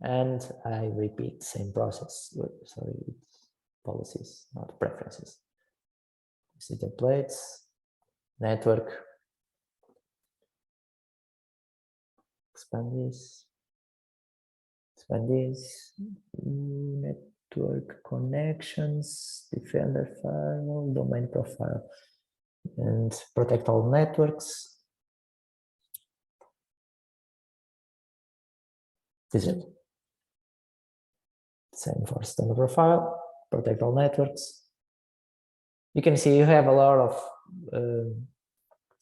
And I repeat same process. Sorry, it's policies, not preferences. See templates, network. Expand this, network connections, defender firewall, domain profile, and protect all networks. This is it. Same for standard profile, protect all networks. You can see you have a lot of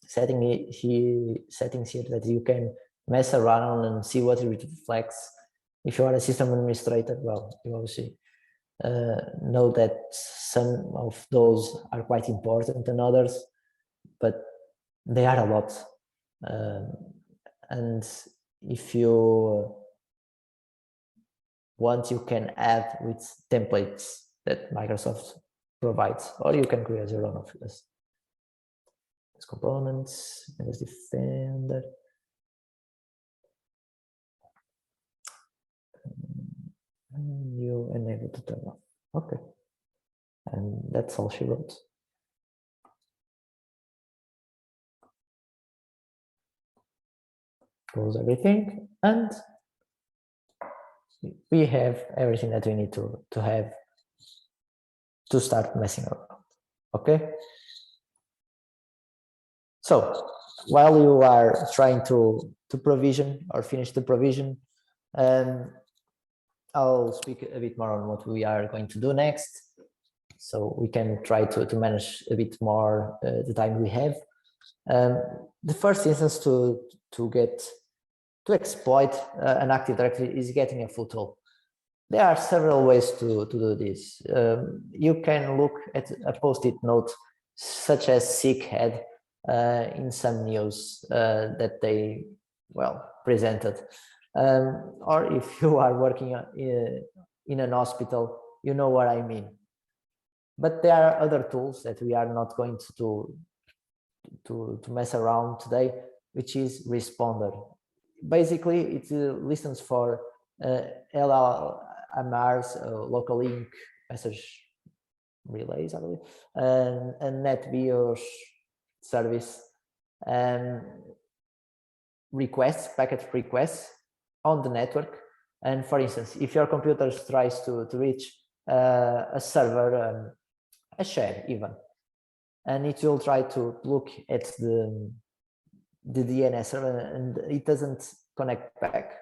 settings here that you can mess around and see what it reflects. If you are a system administrator, well, you obviously know that some of those are quite important than others, but they are a lot. And if you want, you can add with templates that Microsoft provides, or you can create your own of this. Components, Windows Defender. And you enable to turn off. Okay. And that's all she wrote. Close everything, and we have everything that we need to have to start messing around. Okay. So while you are trying to provision or finish the provision, I'll speak a bit more on what we are going to do next, so we can try to manage a bit more the time we have. The first instance to exploit an Active Directory is getting a foothold. There are several ways to do this. You can look at a post-it note such as SIG in some news that they, well, presented. Or if you are working in an hospital, you know what I mean. But there are other tools that we are not going to mess around today, which is Responder. Basically, it listens for LLMRs, local link message relays, I believe, and NetBIOS service requests, packet requests on the network. And for instance, if your computer tries to reach a server, a share even, and it will try to look at the DNS server and it doesn't connect back,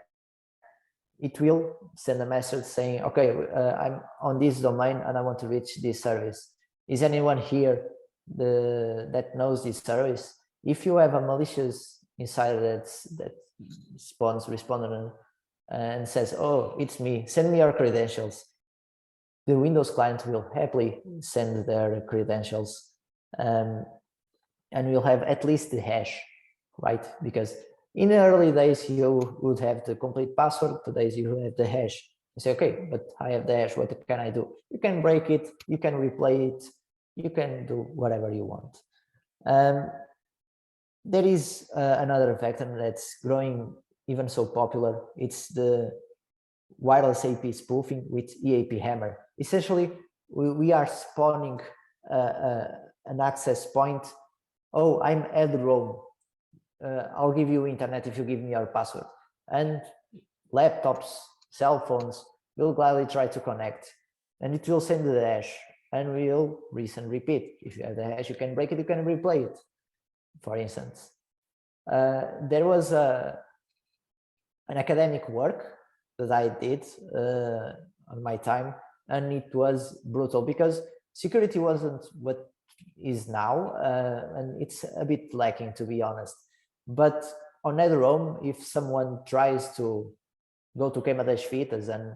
it will send a message saying, okay, I'm on this domain and I want to reach this service. Is anyone here that knows this service? If you have a malicious insider that spawns responder and says, oh, it's me, send me your credentials, the Windows client will happily send their credentials, and we'll have at least the hash, right? Because in the early days, you would have the complete password. Today, you have the hash. You say, okay, but I have the hash. What can I do? You can break it. You can replay it. You can do whatever you want. There is another vector that's growing even so popular. It's the wireless AP spoofing with EAP Hammer. Essentially, we are spawning a an access point. Oh, I'm at Rome. I'll give you internet if you give me your password. And laptops, cell phones will gladly try to connect, and it will send the hash, and will rinse and repeat. If you have the hash, you can break it, you can replay it, for instance. There was an academic work that I did on my time, and it was brutal because security wasn't what is now, and it's a bit lacking, to be honest. But on NetherRome, if someone tries to go to Kemadesh Fitas and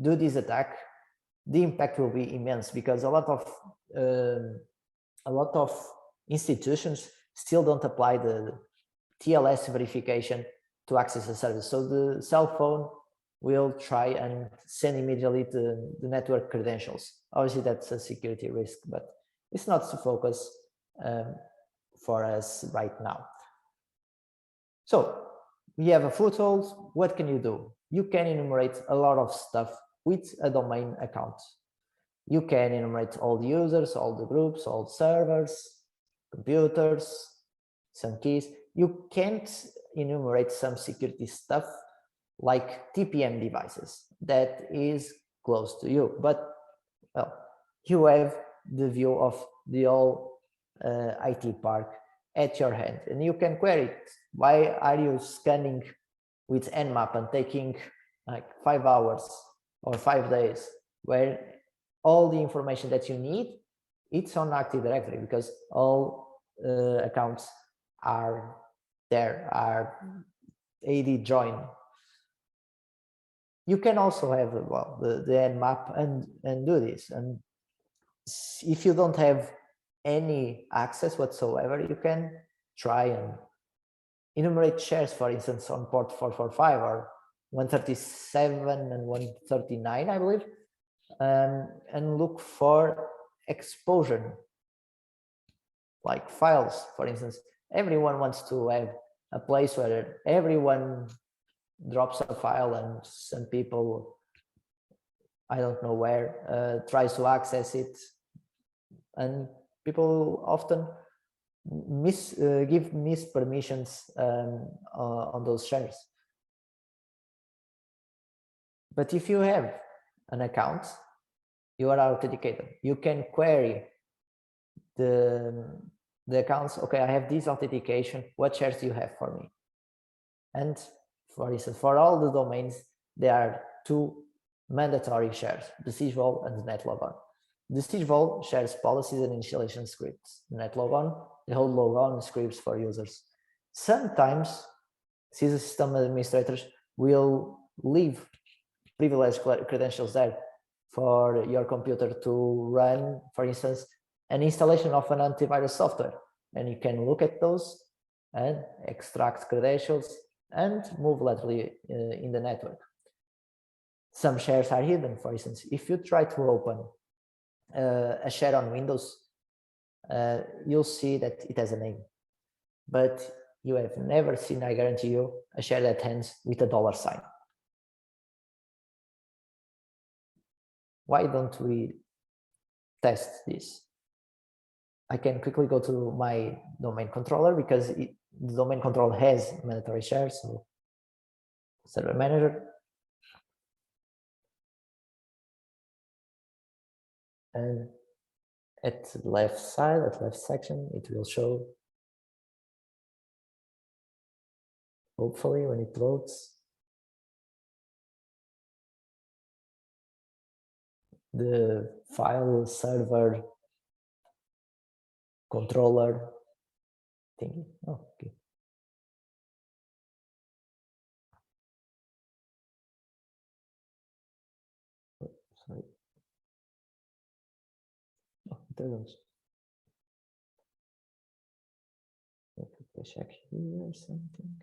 do this attack, the impact will be immense, because a lot of institutions still don't apply the TLS verification to access the service. So the cell phone will try and send immediately the network credentials. Obviously, that's a security risk, but it's not the focus for us right now. So we have a foothold. What can you do? You can enumerate a lot of stuff with a domain account. You can enumerate all the users, all the groups, all the servers, computers, some keys. You can't enumerate some security stuff like TPM devices that is close to you, but well, you have the view of the whole IT park at your hand, and you can query it. Why are you scanning with Nmap and taking like 5 hours or 5 days, where all the information that you need, it's on Active Directory, because all accounts are there, are AD join. You can also have, well, the Nmap and do this. And if you don't have any access whatsoever, you can try and enumerate shares, for instance, on port 445 or 137 and 139, I believe, and look for exposure, like files, for instance. Everyone wants to have a place where everyone drops a file, and some people, I don't know where, tries to access it, and people often give permissions on those shares. But if you have an account, you are authenticated. You can query the accounts. Okay, I have this authentication. What shares do you have for me? And for instance, for all the domains, there are 2 mandatory shares, the sysvol and the netlogon. The sysvol shares policies and installation scripts. The netlogon, the whole logon scripts for users. Sometimes system administrators will leave privileged credentials there for your computer to run, for instance, an installation of an antivirus software. And you can look at those and extract credentials and move laterally in the network. Some shares are hidden. For instance, if you try to open a share on Windows, you'll see that it has a name, but you have never seen, I guarantee you, a share that ends with a $sign. Why don't we test this? I can quickly go to my domain controller, because the domain controller has mandatory shares. So server manager. And at the left side, at left section, it will show, hopefully when it loads, the file server controller thingy. Oh, okay. Oh, sorry. Oh, it doesn't. Let's check here or something.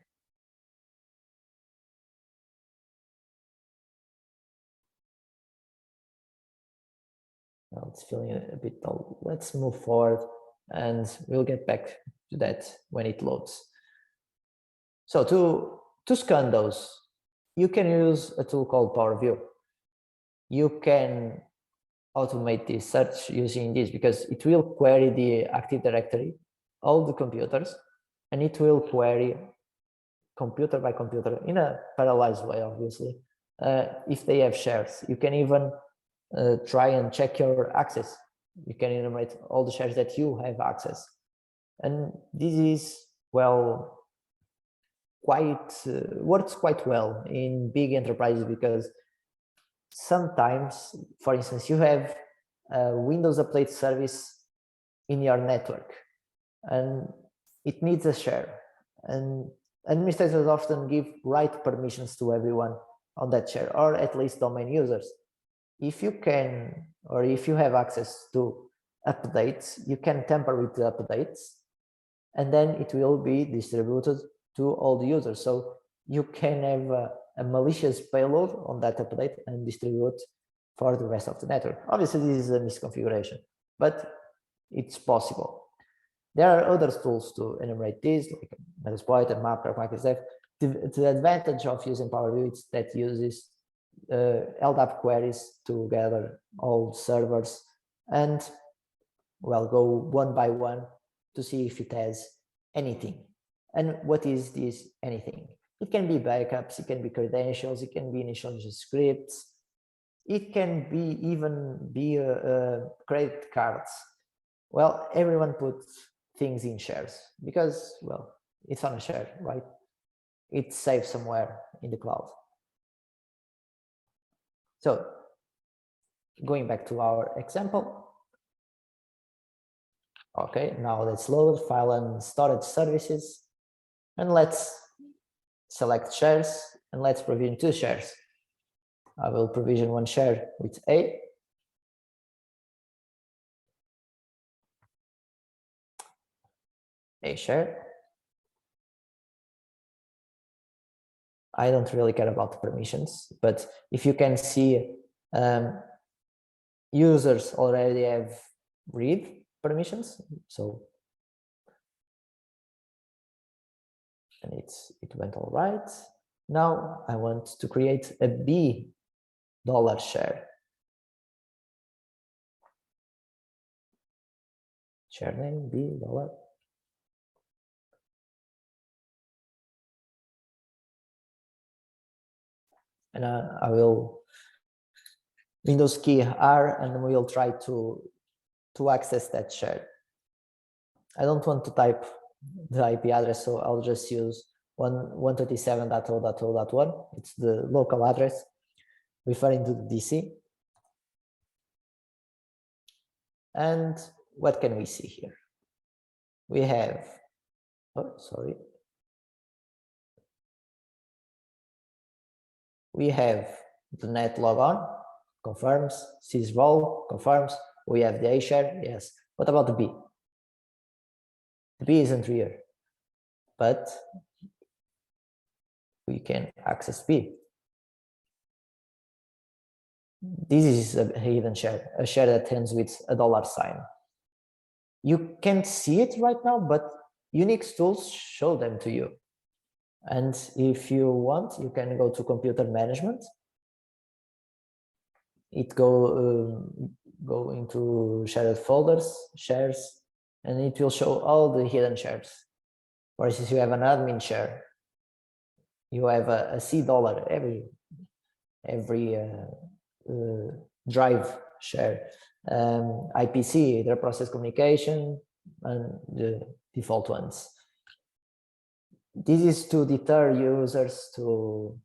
Well, it's feeling a bit dull. Let's move forward, and we'll get back to that when it loads. So to scan those, you can use a tool called PowerView. You can automate this search using this, because it will query the Active Directory, all the computers, and it will query computer by computer in a parallelized way, obviously. If they have shares, you can even try and check your access. You can enumerate all the shares that you have access. And this is, well, works quite well in big enterprises, because sometimes, for instance, you have a Windows Update service in your network and it needs a share, and administrators often give right permissions to everyone on that share, or at least domain users. If you can, or if you have access to updates, you can tamper with the updates, and then it will be distributed to all the users. So you can have a malicious payload on that update and distribute for the rest of the network. Obviously, this is a misconfiguration, but it's possible. There are other tools to enumerate this, like Metasploit and Mapper, Microsoft. The advantage of using Power View is that uses LDAP queries to gather all servers and, well, go one by one to see if it has anything. And what is this anything? It can be backups, it can be credentials, it can be initial scripts, it can be even be credit cards. Well, everyone puts things in shares because, well, it's on a share, right? It's saved somewhere in the cloud. So going back to our example. Okay, now let's load file and storage services, and let's select shares, and let's provision 2 shares. I will provision 1 share with A. A share. I don't really care about the permissions, but if you can see, users already have read permissions, so and it went all right. Now I want to create a B dollar share. Share name B dollar. And I will Windows key R, and we'll try to access that share. I don't want to type the IP address, so I'll just use 127.0.0.1. It's the local address referring to the DC. And what can we see here? We have, we have the net logon, confirms, sysvol, confirms. We have the A share, yes. What about the B? The B isn't here, but we can access B. This is a hidden share, a share that ends with a $sign. You can't see it right now, but Unix tools show them to you. And if you want, you can go to computer management. It go into shared folders, shares, and it will show all the hidden shares. For instance, you have an admin share. You have a $C every drive share, IPC, the process communication, and the default ones. This is to deter users to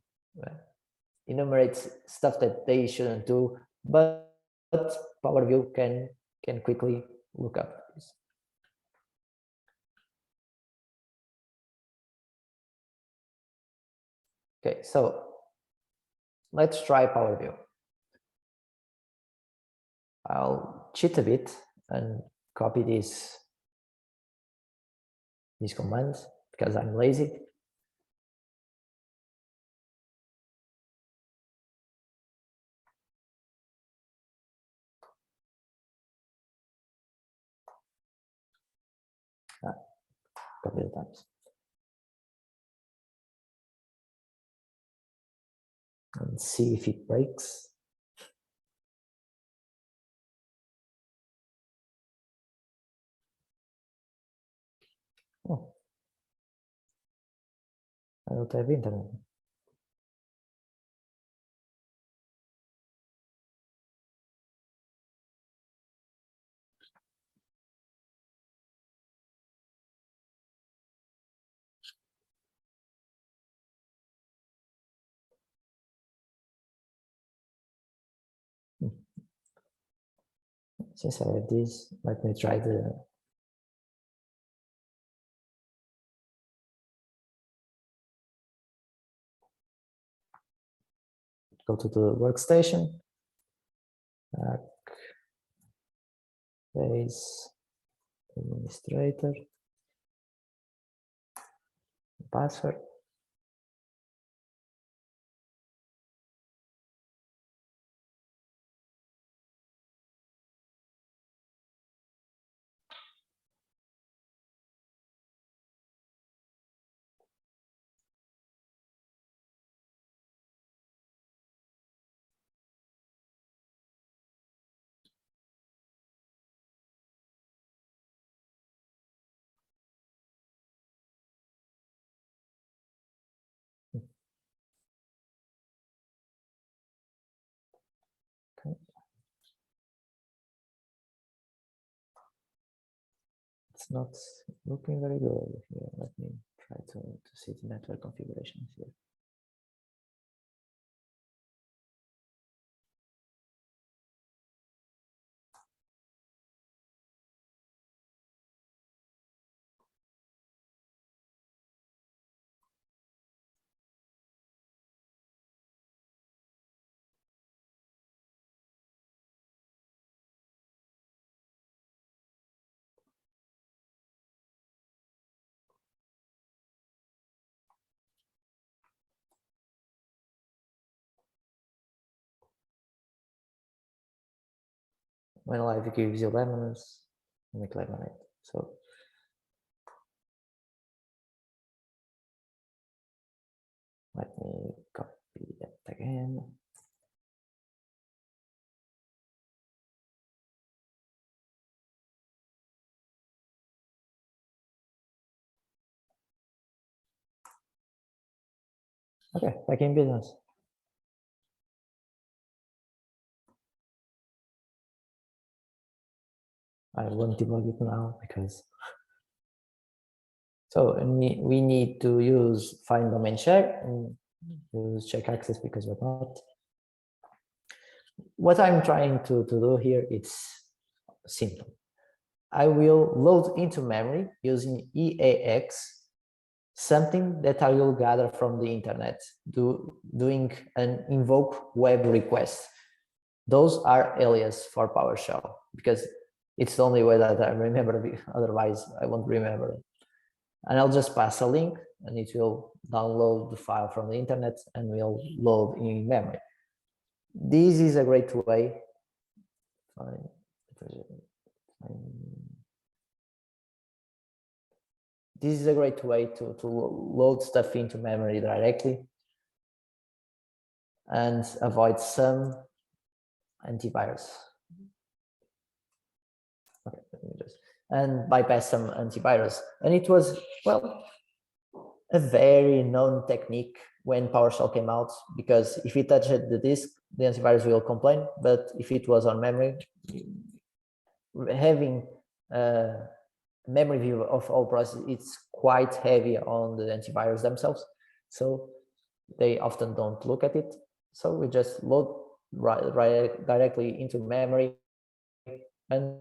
enumerate stuff that they shouldn't do, but Power View can quickly look up this. Okay, so let's try Power View. I'll cheat a bit and copy these commands because I'm lazy. Copy the times. And see if it breaks. I don't have internet. Since I have this, let me try the go to the workstation. Base administrator. Password. Okay. It's not looking very good here. Let me try to see the network configurations here. When live gives you lemons, make lemonade. So let me copy that again. Okay, back in business. I won't debug it now because so we need to use find domain share and use check access because we're not. What I'm trying to do here is simple. I will load into memory using EAX something that I will gather from the internet, doing an invoke web request. Those are alias for PowerShell because it's the only way that I remember, otherwise I won't remember it. And I'll just pass a link and it will download the file from the internet and will load in memory. This is a great way. This is a great way to load stuff into memory directly and avoid some antivirus. Okay, let me just and bypass some antivirus. And it was, well, a very known technique when PowerShell came out, because if it touched the disk, the antivirus will complain. But if it was on memory, having memory view of all processes, it's quite heavy on the antivirus themselves, so they often don't look at it. So we just load right directly into memory and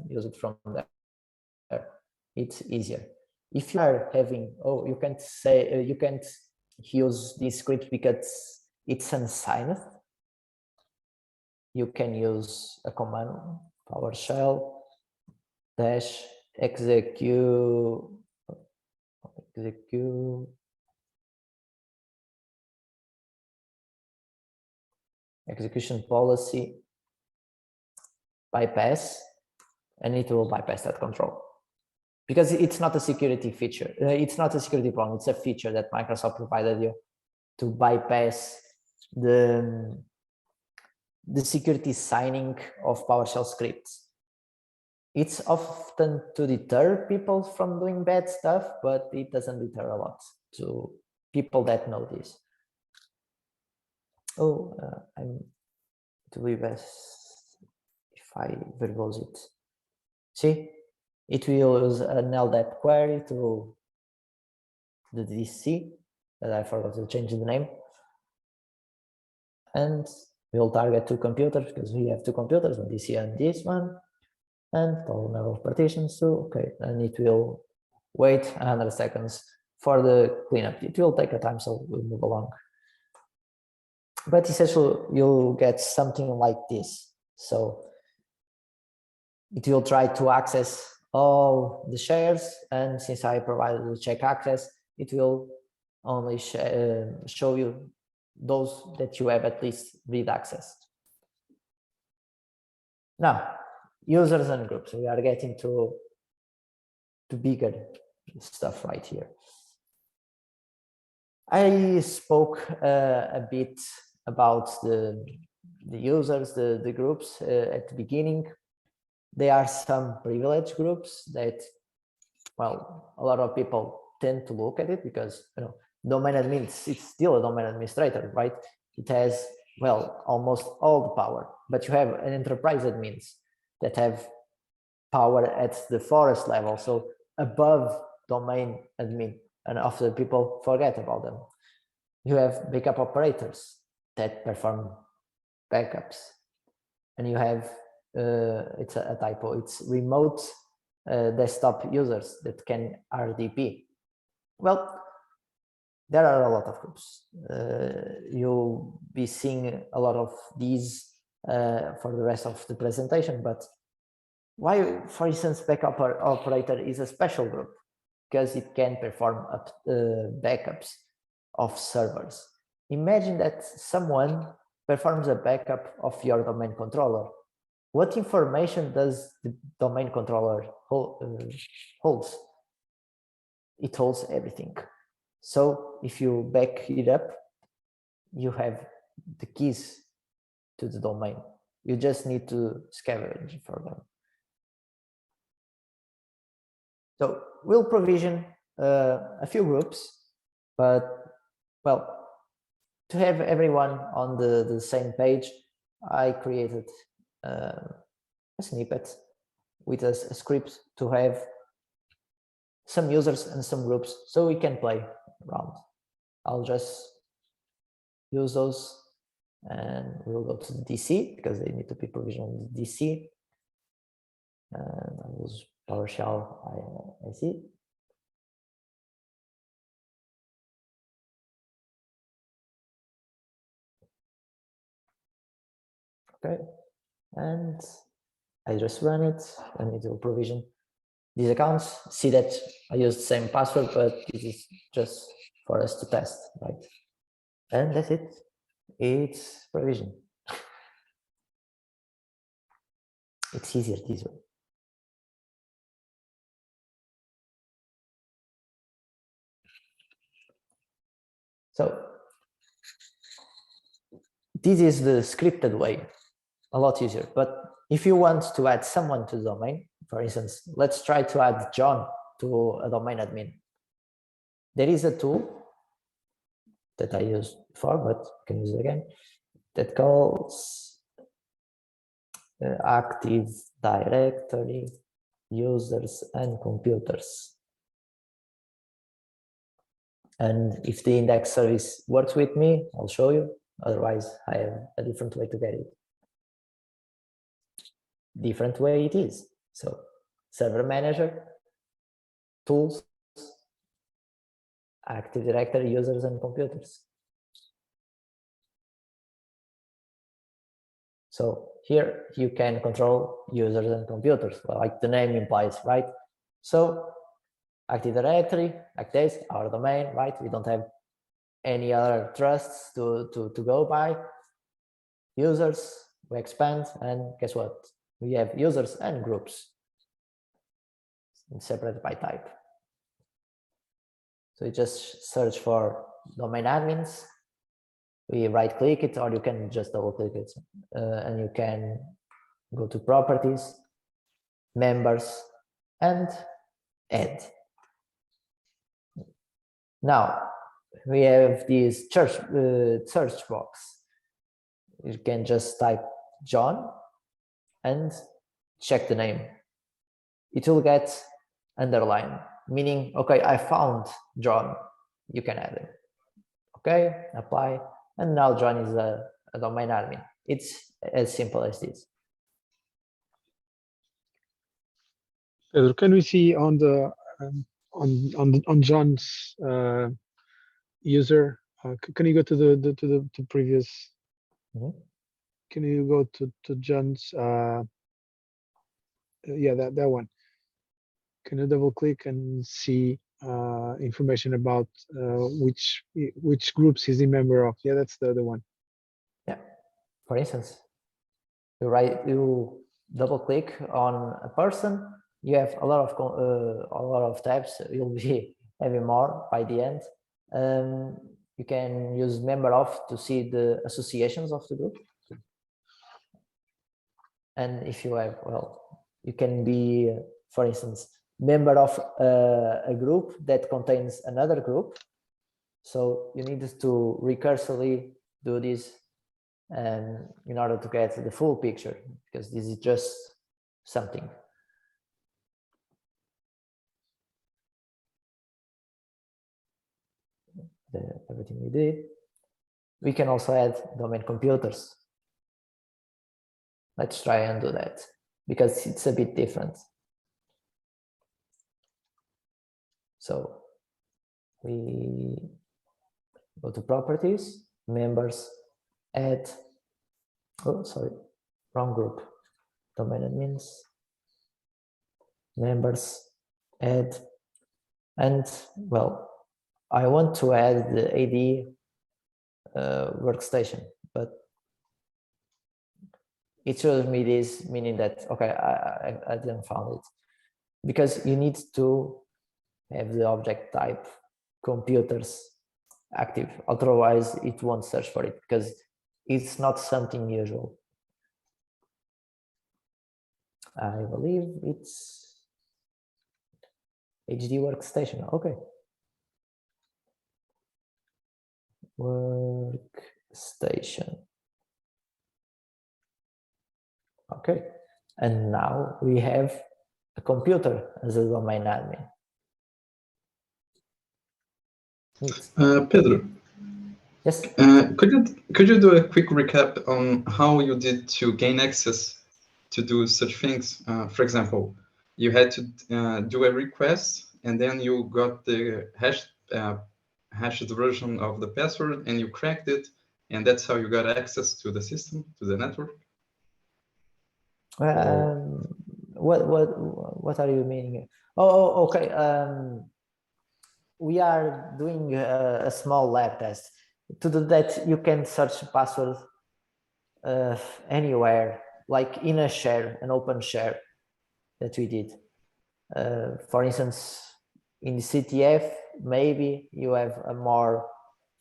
use it from there. It's easier. If you are having, oh, you can't say you can't use this script because it's unsigned, you can use a command PowerShell -execute execution policy bypass, and it will bypass that control because it's not a security feature. It's not a security problem. It's a feature that Microsoft provided you to bypass the security signing of PowerShell scripts. It's often to deter people from doing bad stuff, but it doesn't deter a lot to people that know this. Oh, I'm to be best if I verbose it. See, it will use an LDAP query to the DC that I forgot to change the name, and we'll target 2 computers because we have 2 computers, one DC and this one, and total number of partitions. So okay, and it will wait 100 seconds for the cleanup. It will take a time, so we'll move along. But essentially, you'll get something like this. So it will try to access all the shares, and since I provided the check access, it will only show you those that you have at least read access. Now, users and groups. We are getting to bigger stuff right here. I spoke a bit about the users, the groups at the beginning. There are some privileged groups that, well, a lot of people tend to look at it because, you know, domain admin, it's still a domain administrator, right? It has, well, almost all the power, but you have an enterprise admins that have power at the forest level, so above domain admin, and often people forget about them. You have backup operators that perform backups, and you have it's a typo, it's remote desktop users that can RDP. Well, there are a lot of groups. You'll be seeing a lot of these for the rest of the presentation, but why, for instance, backup operator is a special group? Because it can perform backups of servers. Imagine that someone performs a backup of your domain controller. What information does the domain controller holds? It holds everything. So if you back it up, you have the keys to the domain. You just need to scavenge for them. So we'll provision a few groups, but, well, to have everyone on the same page, I created a snippet with a script to have some users and some groups so we can play around. I'll just use those and we'll go to the DC because they need to be provisioned on the DC. And I'll use PowerShell I see. Okay, and I just run it and it will provision these accounts. See that I used the same password, but this is just for us to test, right? And that's it. It's provision. It's easier this way. So this is the scripted way, a lot easier. But if you want to add someone to the domain, for instance, let's try to add John to a domain admin. There is a tool that I used before, but I can use it again, that calls Active Directory users and computers. And if the index service works with me, I'll show you. Otherwise, I have a different way to get it. Different way it is. So, server manager, tools, Active Directory users and computers. So here you can control users and computers, like the name implies, right? So Active Directory, like this, our domain, right? We don't have any other trusts to go by. Users, we expand, and guess what? We have users and groups separated by type. So you just search for domain admins. We right click it, or you can just double click it, and you can go to properties, members, and add. Now, we have this search box. You can just type John and check the name. It will get underlined, meaning, okay, I found John, you can add him. Okay, apply, and now John is a domain admin. It's as simple as this. Pedro, can we see on the on John's user? Can you go to the previous? Can you go to John's? Yeah, that one. Can you double click and see information about which groups he's a member of? Yeah, that's the other one. Yeah. For instance, you double click on a person. You have a lot of tabs. You'll be having more by the end. You can use member of to see the associations of the group. And if you have, well, you can be, for instance, member of a group that contains another group. So you need to recursively do this in order to get the full picture, because this is just something. Everything we did. We can also add domain computers. Let's try and do that, because it's a bit different. So we go to properties, members, add, oh, sorry, wrong group, domain admins, members, add, and well, I want to add the AD workstation, but it shows me this, meaning that, okay, I didn't find it, because you need to have the object type computers active, otherwise it won't search for it, because it's not something usual. I believe it's HD workstation. Okay. Workstation. Okay. And now we have a computer as a domain admin. Pedro. Yes. Could you do a quick recap on how you did to gain access to do such things? For example, you had to do a request, and then you got the hashed version of the password, and you cracked it, and that's how you got access to the system, to the network. What are you meaning? Oh, okay. We are doing a small lab test. To do that, you can search password anywhere, like in a share, an open share that we did. For instance, in the CTF, maybe you have a more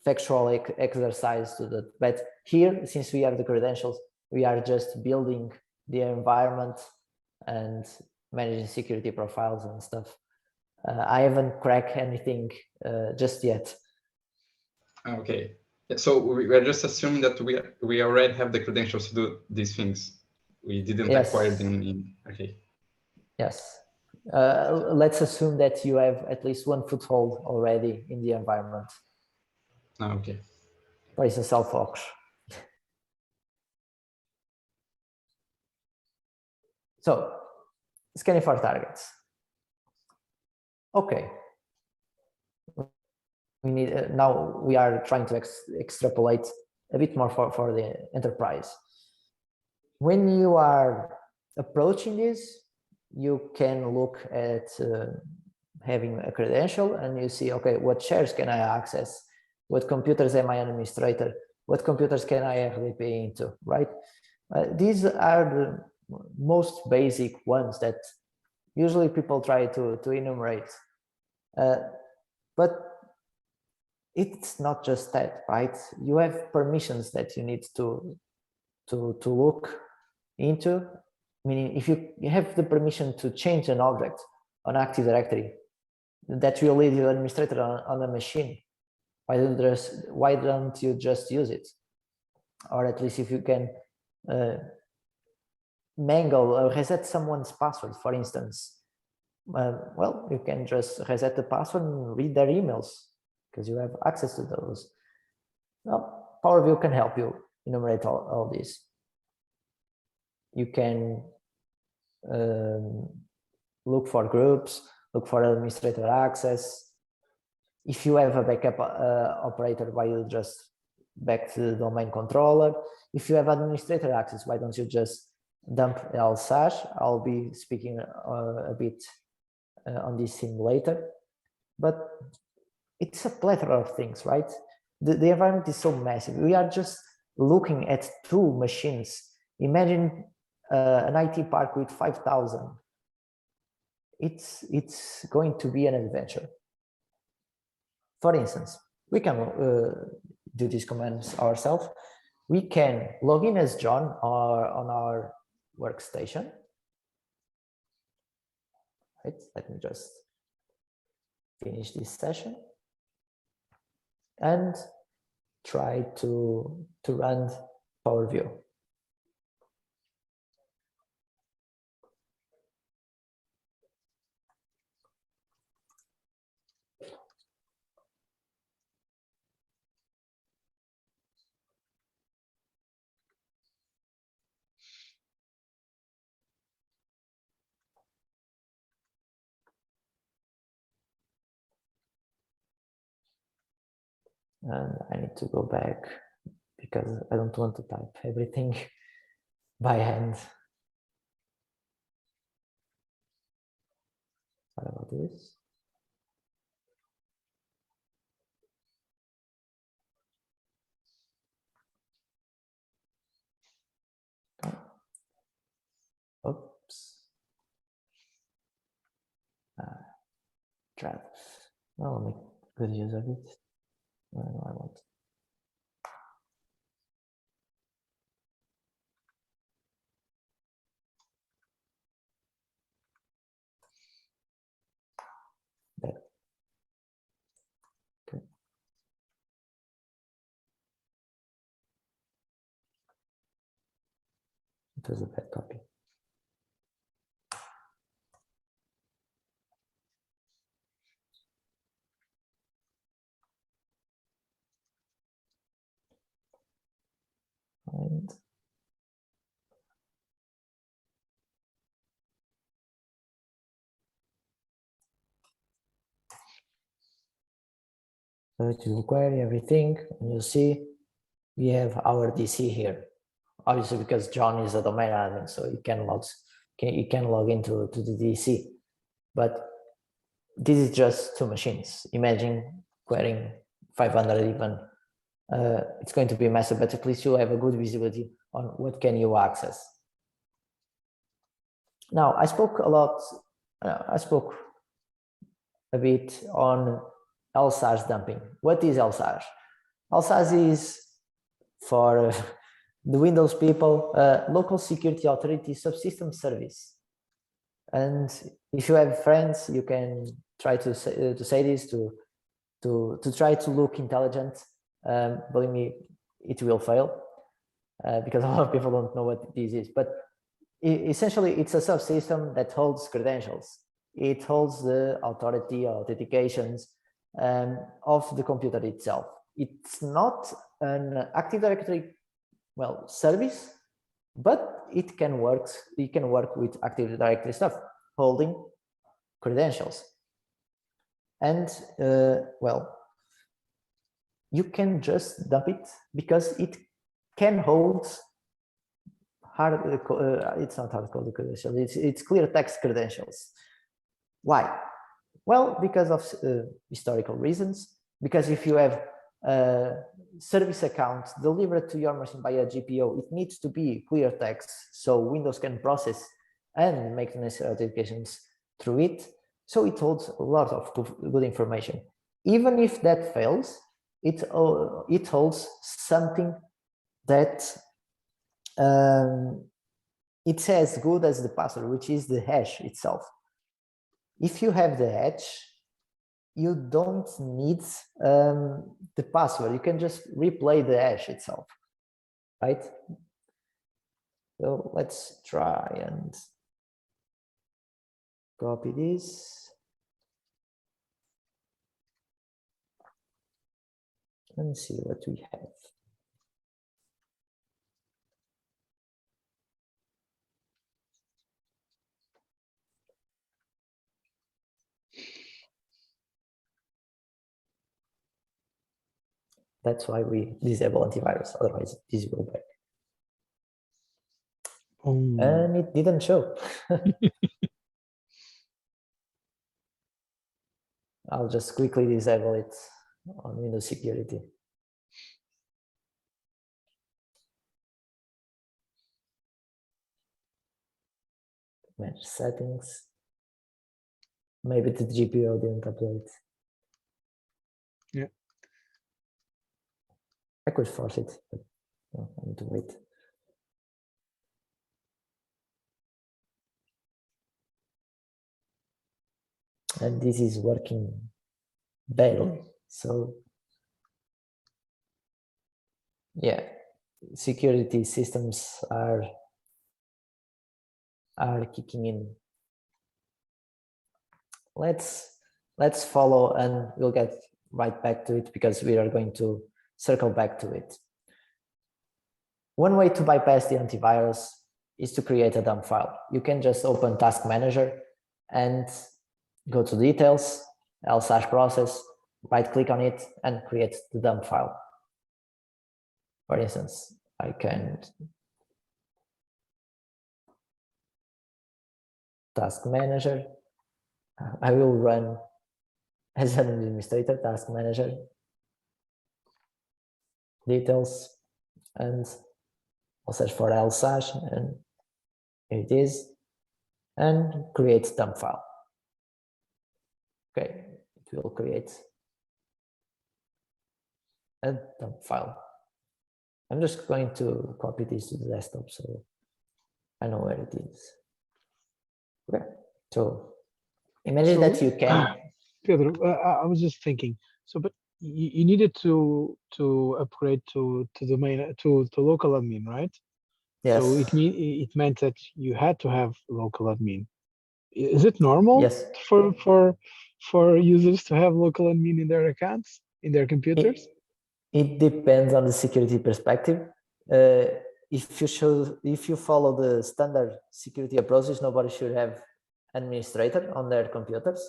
factual exercise to that. But here, since we have the credentials, we are just building the environment and managing security profiles and stuff. I haven't cracked anything just yet. Okay, so we are just assuming that we already have the credentials to do these things. We didn't acquire them in, okay. Yes. Let's assume that you have at least one foothold already in the environment. Okay. For instance, Self-Fox. So, scanning for targets. Okay. We need now we are trying to extrapolate a bit more for the enterprise. When you are approaching this, you can look at having a credential, and you see, okay, what shares can I access? What computers am I an administrator? What computers can I RDP into, right? These are the most basic ones that usually people try to enumerate. But it's not just that, right? You have permissions that you need to look into. Meaning, if you have the permission to change an object on Active Directory, that will lead you administrator on a machine. Why don't you just use it? Or at least if you can mangle or reset someone's password, for instance, well, you can just reset the password and read their emails because you have access to those. Well, Power View can help you enumerate all this. You can look for groups, look for administrator access. If you have a backup operator, why you just back to the domain controller? If you have administrator access, why don't you just dump LSASH? I'll be speaking a bit on this thing later, but it's a plethora of things, right? The environment is so massive. We are just looking at 2 machines. Imagine an IT park with 5,000. It's going to be an adventure. For instance, we can do these commands ourselves. We can log in as John on our workstation. Right, let me just finish this session and try to run Power View. And I need to go back because I don't want to type everything by hand. What about this? Okay. Oops. Draft. I'll make good use of it. No, I won't. There. Okay. It was a bad copy. And so it will query everything, and you see we have our DC here. Obviously, because John is a domain admin, so he can log into the DC. But this is just 2 machines. Imagine querying 500 even. It's going to be massive, but at least you have a good visibility on what can you access. Now, I spoke a bit on LSASH dumping. What is LSASH? LSASH is, for the Windows people, local security authority subsystem service. And if you have friends, you can try to say this to try to look intelligent. Believe me, it will fail because a lot of people don't know what this is. But essentially, it's a subsystem that holds credentials. It holds the authority or authentications of the computer itself. It's not an Active Directory, well, service, but it can work with Active Directory stuff, holding credentials. And well, you can just dump it because it can hold it's not hard-coded credentials, it's clear text credentials. Why? Well, because of historical reasons. Because if you have a service account delivered to your machine by a GPO, it needs to be clear text so Windows can process and make the necessary authentications through it. So it holds a lot of good information. Even if that fails, it holds something that it's as good as the password, which is the hash itself. If you have the hash, you don't need the password. You can just replay the hash itself, right? So let's try and copy this and see what we have. That's why we disable antivirus, otherwise this will go back. And it didn't show. I'll just quickly disable it on Windows Security. Manage settings. Maybe the GPO didn't update. Yeah. I could force it, but no, I need to wait. And this is working badly. So yeah, security systems are kicking in. Let's follow, and we'll get right back to it because we are going to circle back to it. One way to bypass the antivirus is to create a dump file. You can just open Task Manager and go to Details, l/process, right-click on it, and create the dump file. For instance, I can Task Manager. I will run as an administrator, Task Manager, Details, and I'll search for l/, and here it is, and create dump file. Okay, it will create a dump file. I'm just going to copy this to the desktop so I know where it is. Okay, so imagine that you can. Pedro, I was just thinking. So, but you needed to upgrade to the main to local admin, right? Yes. So it meant that you had to have local admin. Is it normal? Yes. For users to have local admin in their accounts, in their computers? It depends on the security perspective. If you follow the standard security approaches, nobody should have administrator on their computers.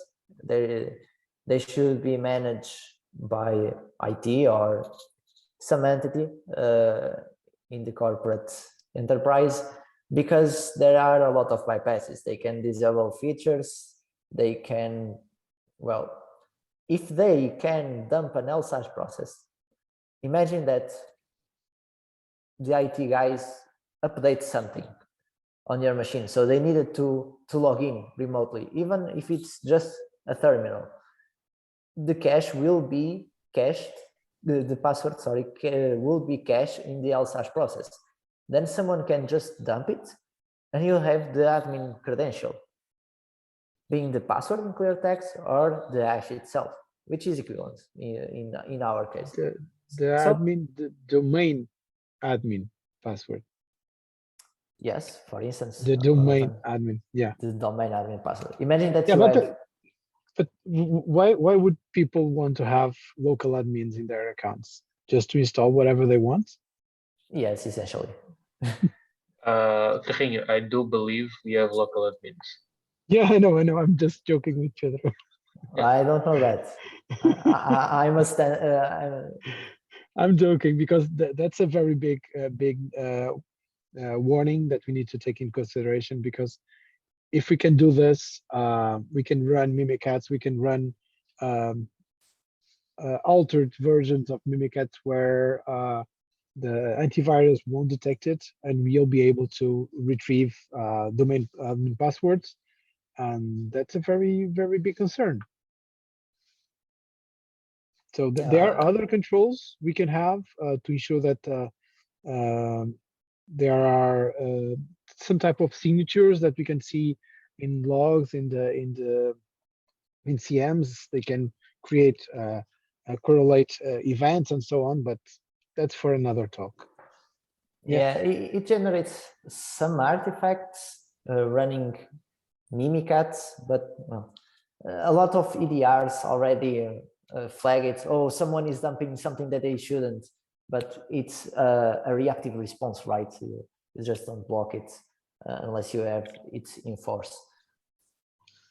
They should be managed by IT or some entity in the corporate enterprise, because there are a lot of bypasses. They can disable features. They can, well, if they can dump an l/ process, imagine that the IT guys update something on your machine, so they needed to log in remotely, even if it's just a terminal. The cache will be cached, the password, sorry, will be cached in the l/ process. Then someone can just dump it, and you'll have the admin credential, being the password in clear text or the hash itself, which is equivalent in our case. The admin, the domain admin password. Yes, for instance. The domain admin, yeah. The domain admin password. Imagine that but why would people want to have local admins in their accounts? Just to install whatever they want? Yes, essentially. Carrinho, I do believe we have local admins. Yeah, I know. I'm just joking with Pedro. I don't know that. I must. I'm joking, because that's a very big warning that we need to take into consideration, because if we can do this, we can run Mimikatz, we can run altered versions of Mimikatz where the antivirus won't detect it, and we'll be able to retrieve domain admin passwords, and that's a very, very big concern. So there are other controls we can have to ensure that there are some type of signatures that we can see in logs, in CMs. They can create correlate events and so on, but that's for another talk. Yeah, it generates some artifacts running Mimikatz, but well, a lot of EDRs already flag it. Oh, someone is dumping something that they shouldn't, but it's a reactive response, right? You just don't block it unless you have it in force.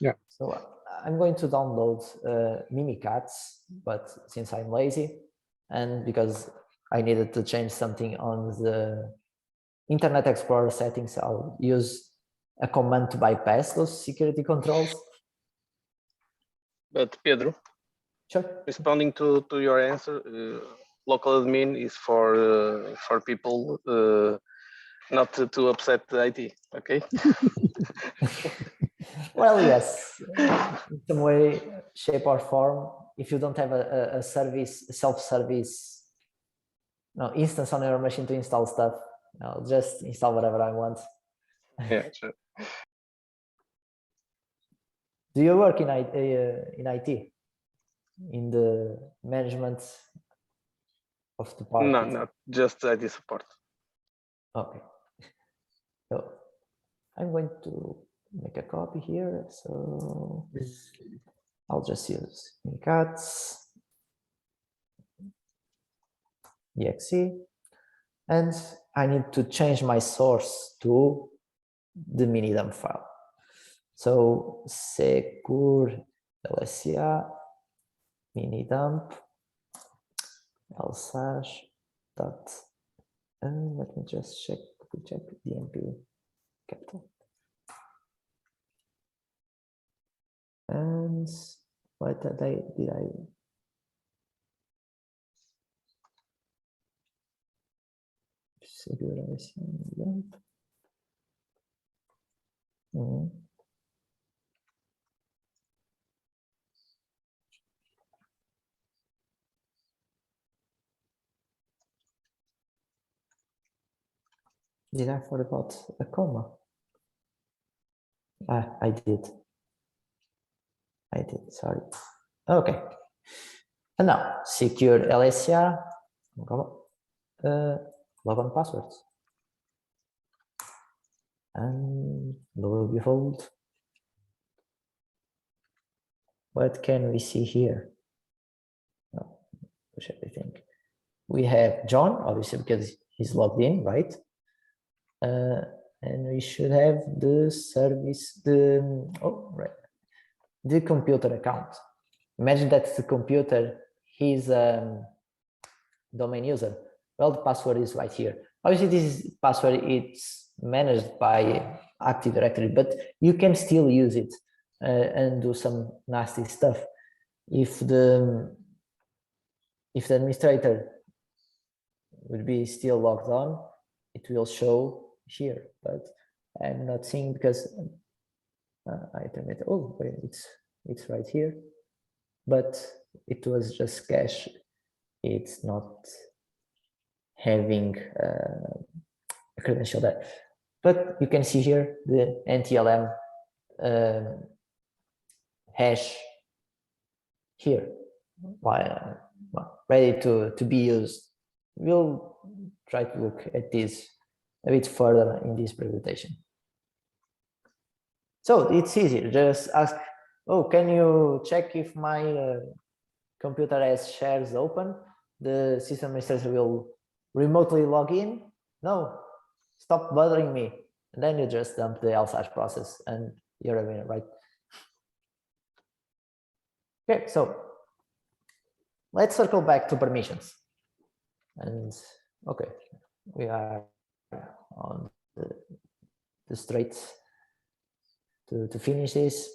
Yeah. So I'm going to download Mimikatz, but since I'm lazy and because I needed to change something on the Internet Explorer settings, I'll use a command to bypass those security controls. But Pedro, Sure. responding to your answer, local admin is for people not to upset the IT. Okay. Well, yes, in some way, shape or form, if you don't have a service, self-service instance on your machine to install stuff, I'll just install whatever I want. Yeah, sure. Do you work in IT? In the management of the part? No, not just IT support. Okay. So I'm going to make a copy here. So I'll just use Mimikatz exe, and I need to change my source to the minidump file. So secure lsa minidump l/. Let me just check DMP capital. And what did I secure lsa minidump? Did I forget a comma? I did, sorry. Okay. And now, secure LSR, logon passwords. And lo and behold, what can we see here? Oh, push everything. We have John, obviously, because he's logged in, right? And we should have the service, the computer account. Imagine that the computer, he's domain user. Well, the password is right here. Obviously, this password, it's managed by Active Directory, but you can still use it and do some nasty stuff. If the administrator would be still logged on, it will show here, but I'm not seeing because I terminated. Oh, wait, it's right here, but it was just cache. It's not having a credential there, but you can see here the NTLM hash here, ready to be used. We'll try to look at this a bit further in this presentation. So it's easy, just ask, oh, can you check if my computer has shares open? The system administrator will remotely log in. No, stop bothering me. And then you just dump the l// process and you're a winner, right? Okay, so let's circle back to permissions. And okay, we are on the straight to finish this.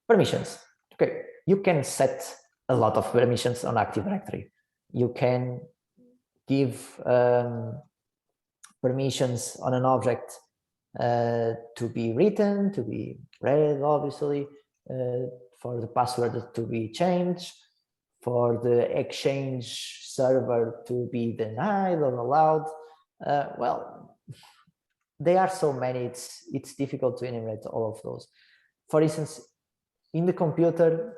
Permissions. Okay, you can set a lot of permissions on Active Directory. You can give permissions on an object to be written, to be read, obviously, for the password to be changed, for the Exchange server to be denied or allowed. Well, there are so many, it's difficult to enumerate all of those. For instance, in the computer,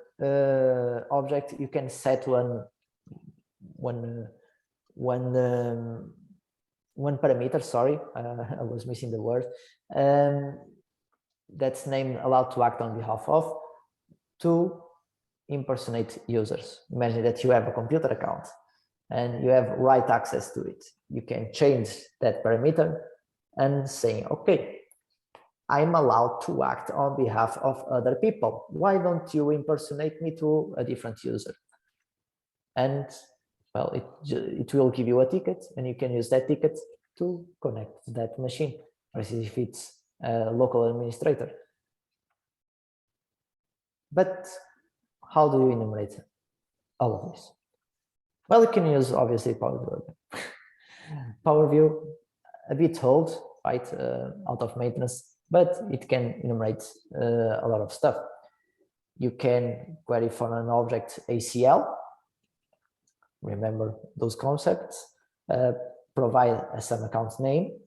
object, you can set one parameter. Sorry, I was missing the word. That's named allowed to act on behalf of, to impersonate users. Imagine that you have a computer account and you have write access to it. You can change that parameter and say, okay, I'm allowed to act on behalf of other people. Why don't you impersonate me to a different user? And well, it will give you a ticket, and you can use that ticket to connect to that machine, or if it's a local administrator. But how do you enumerate all of this? Well, you can use obviously PowerView. PowerView, a bit old, right, out of maintenance, but it can enumerate a lot of stuff. You can query for an object ACL, remember those concepts, provide a sum account name,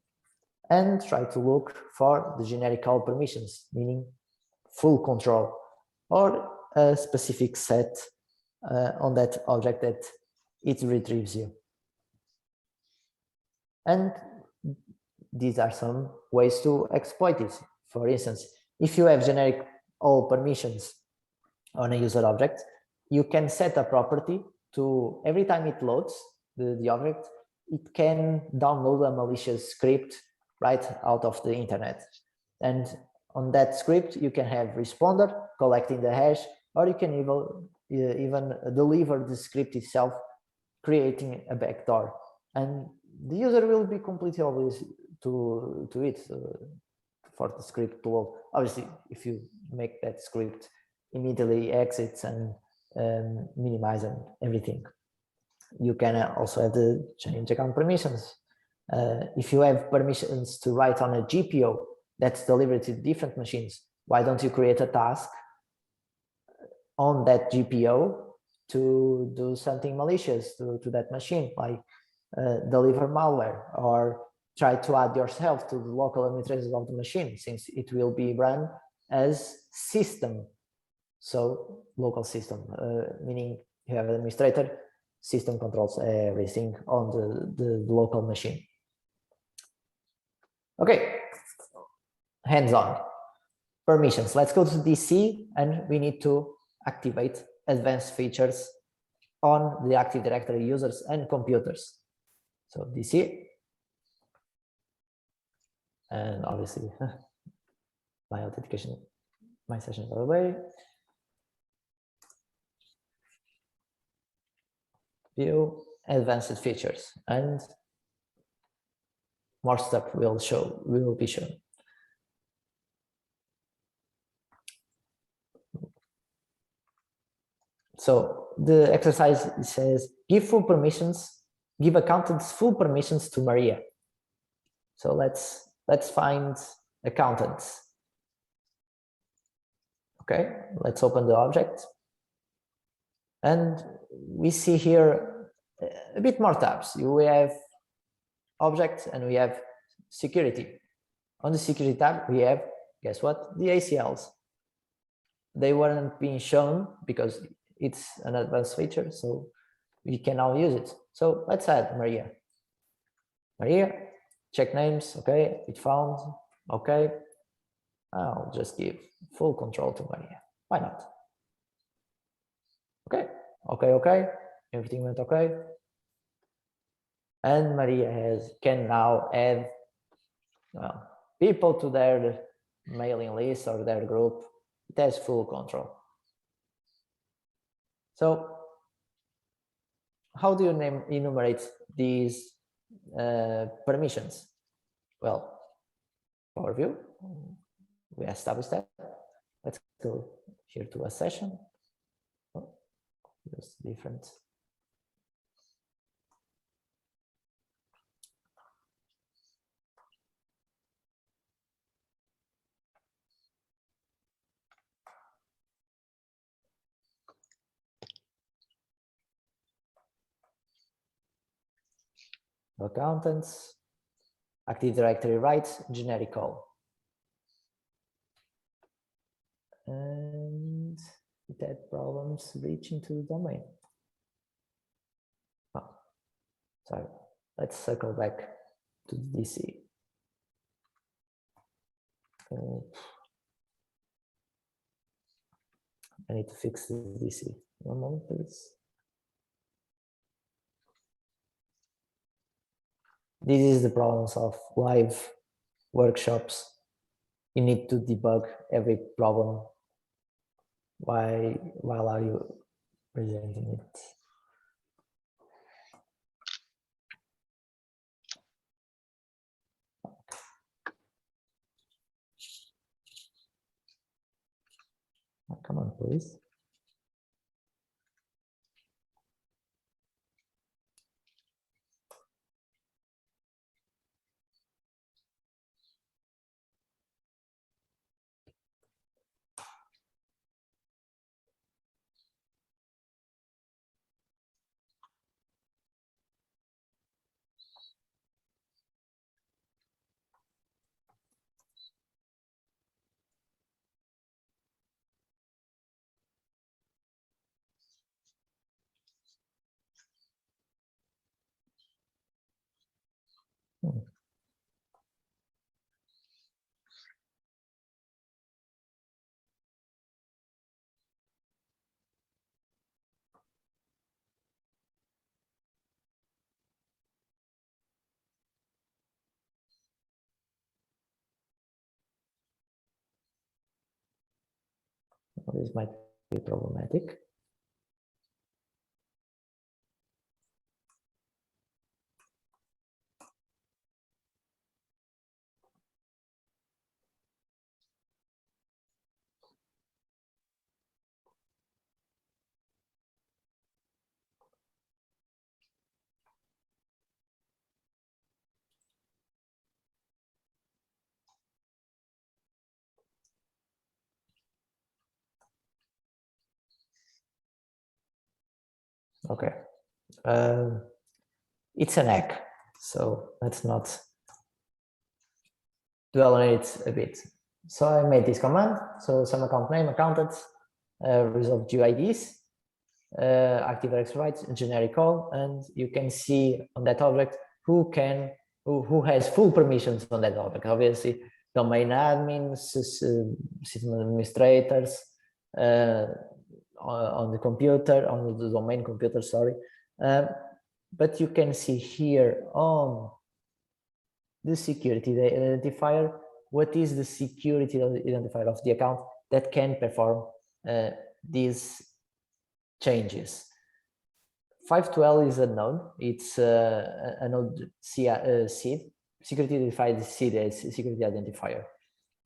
and try to look for the generic all permissions, meaning full control, or a specific set on that object that it retrieves you. And these are some ways to exploit it. For instance, if you have generic all permissions on a user object, you can set a property to every time it loads the object, it can download a malicious script right out of the internet. And on that script, you can have responder collecting the hash, or you can even deliver the script itself, creating a backdoor. And the user will be completely obvious to it for the script to load. Obviously, if you make that script immediately exits and minimize and everything. You can also have the change account permissions. If you have permissions to write on a GPO that's delivered to different machines, why don't you create a task on that GPO to do something malicious to that machine, like deliver malware, or try to add yourself to the local administrators of the machine, since it will be run as system. So local system, meaning you have an administrator, system controls everything on the local machine. Okay, hands-on. Permissions. Let's go to DC, and we need to activate advanced features on the Active Directory users and computers. So DC, and obviously my authentication, my session by the way. View advanced features, and more stuff will be shown. So the exercise says give accountants full permissions to Maria. So let's find accountants. Okay, let's open the object. And we see here a bit more tabs. We have objects and we have security. On the security tab, we have, guess what? The ACLs. They weren't being shown because it's an advanced feature, so we can now use it. So let's add Maria. Maria, check names, okay, it found, okay. I'll just give full control to Maria. Why not? Okay, everything went okay. And Maria can now add people to their mailing list or their group. It has full control. So how do you enumerate these permissions? Well, overview, we established that. Let's go here to a session. Just different. Accountants, Active Directory rights, generic call. And it had problems reaching to the domain. Oh, sorry, let's circle back to the DC. I need to fix the DC. One moment, please. This is the problems of live workshops. You need to debug every problem. While are you presenting it? Oh, come on, please. This might be problematic. Okay, it's an hack, so let's not dwell on it a bit. So I made this command. So some account name, accountant, resolve GUIDs, Active Directory rights, generic call, and you can see on that object who has full permissions on that object. Obviously, domain admins, system administrators, on the computer, on the domain computer, sorry. But you can see here on the security identifier, what is the security identifier of the account that can perform these changes. 512 is a node. It's a node seed, security identified seed as security identifier.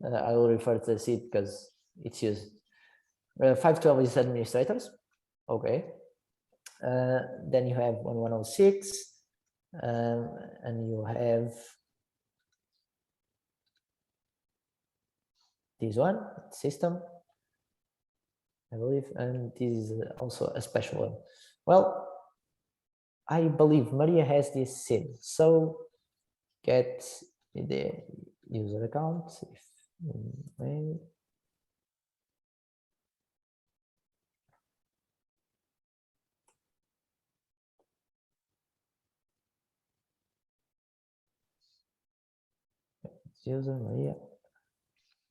I will refer to the seed because it's used. 512 is administrators. Okay. Then you have 1106, and you have this one, system, I believe, and this is also a special one. Well, I believe Maria has this seed. So get the user account. User Maria.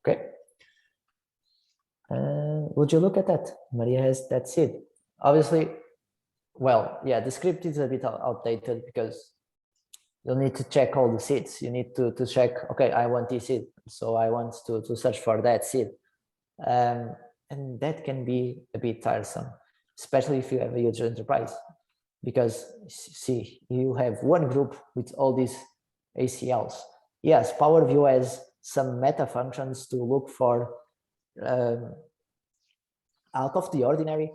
Okay. Would you look at that? Maria has that seed. Obviously, well, yeah, the script is a bit outdated because you'll need to check all the seeds. You need to check, okay, I want this seed, so I want to search for that seed. And that can be a bit tiresome, especially if you have a huge enterprise, because see, you have one group with all these ACLs. Yes, Power View has some meta functions to look for out of the ordinary,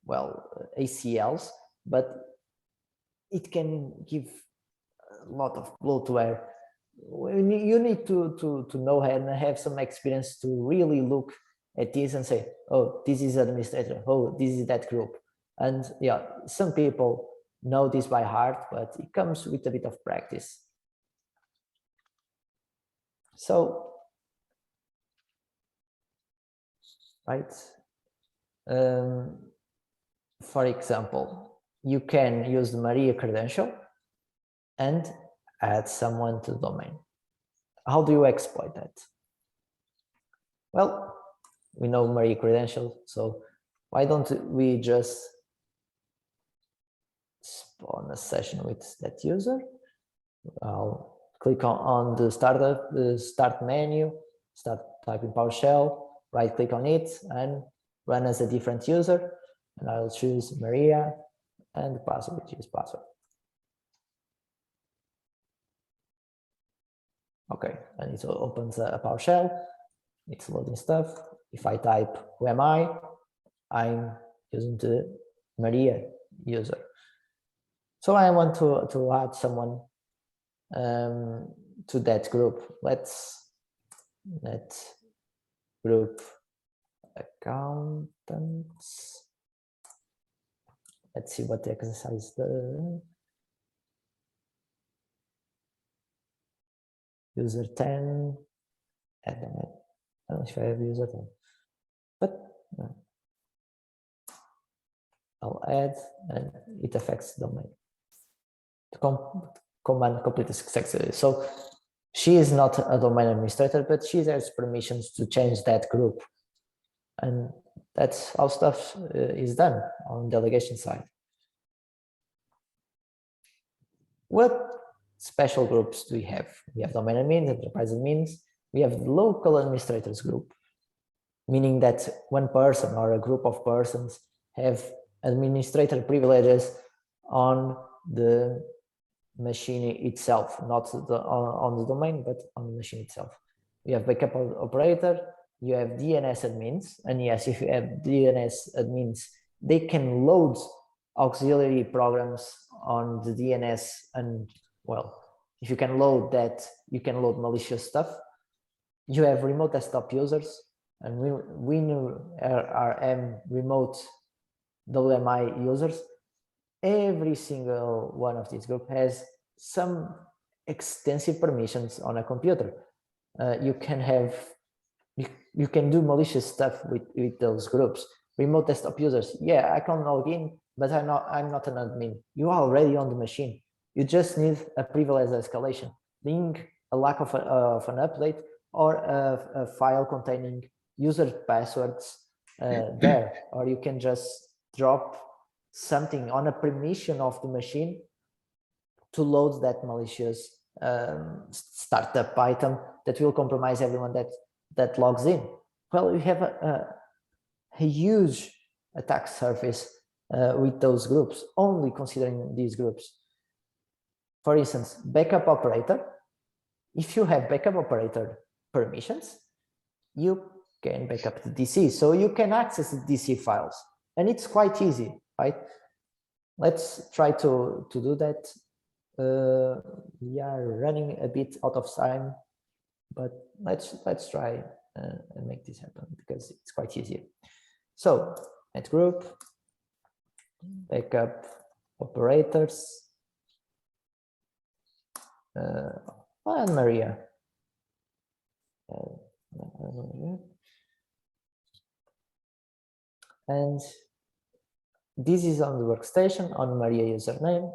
well, ACLs, but it can give a lot of bloatware. You need to know and have some experience to really look at this and say, oh, this is administrator, oh, this is that group. And yeah, some people know this by heart, but it comes with a bit of practice. So right? For example, you can use the Maria credential and add someone to the domain. How do you exploit that? Well, we know Maria credential, so why don't we just spawn a session with that user? I'll click on the start menu, start typing PowerShell, right click on it and run as a different user. And I'll choose Maria and the password, choose password. Okay, and it opens a PowerShell. It's loading stuff. If I type who am I'm using the Maria user. So I want to add someone to that group. Let's group accountants. Let's see what the exercise does. User 10. I don't know if I have user 10, but no. I'll add, and it affects the domain. The command completely successfully. So she is not a domain administrator, but she has permissions to change that group. And that's how stuff is done on delegation side. What special groups do we have? We have domain admins, enterprise admins. We have the local administrators group, meaning that one person or a group of persons have administrator privileges on the machine itself, not on the domain, but on the machine itself. We have backup operator, you have DNS admins, and yes, if you have DNS admins, they can load auxiliary programs on the DNS, and well, if you can load that, you can load malicious stuff. You have remote desktop users, and WinRM remote WMI users. Every single one of these groups has some extensive permissions on a computer. You can do malicious stuff with those groups. Remote desktop users, yeah, I can log in, but I'm not an admin. You are already on the machine. You just need a privilege escalation, being a lack of an update or a file containing user passwords there, or you can just drop something on a permission of the machine to load that malicious startup item that will compromise everyone that logs in. Well, we have a huge attack surface with those groups, only considering these groups. For instance, backup operator. If you have backup operator permissions, you can backup the DC, so you can access the DC files, and it's quite easy, right? Let's try to do that. We are running a bit out of time, but let's try and make this happen because it's quite easy. So net group, backup operators, and Maria. And this is on the workstation on Maria username.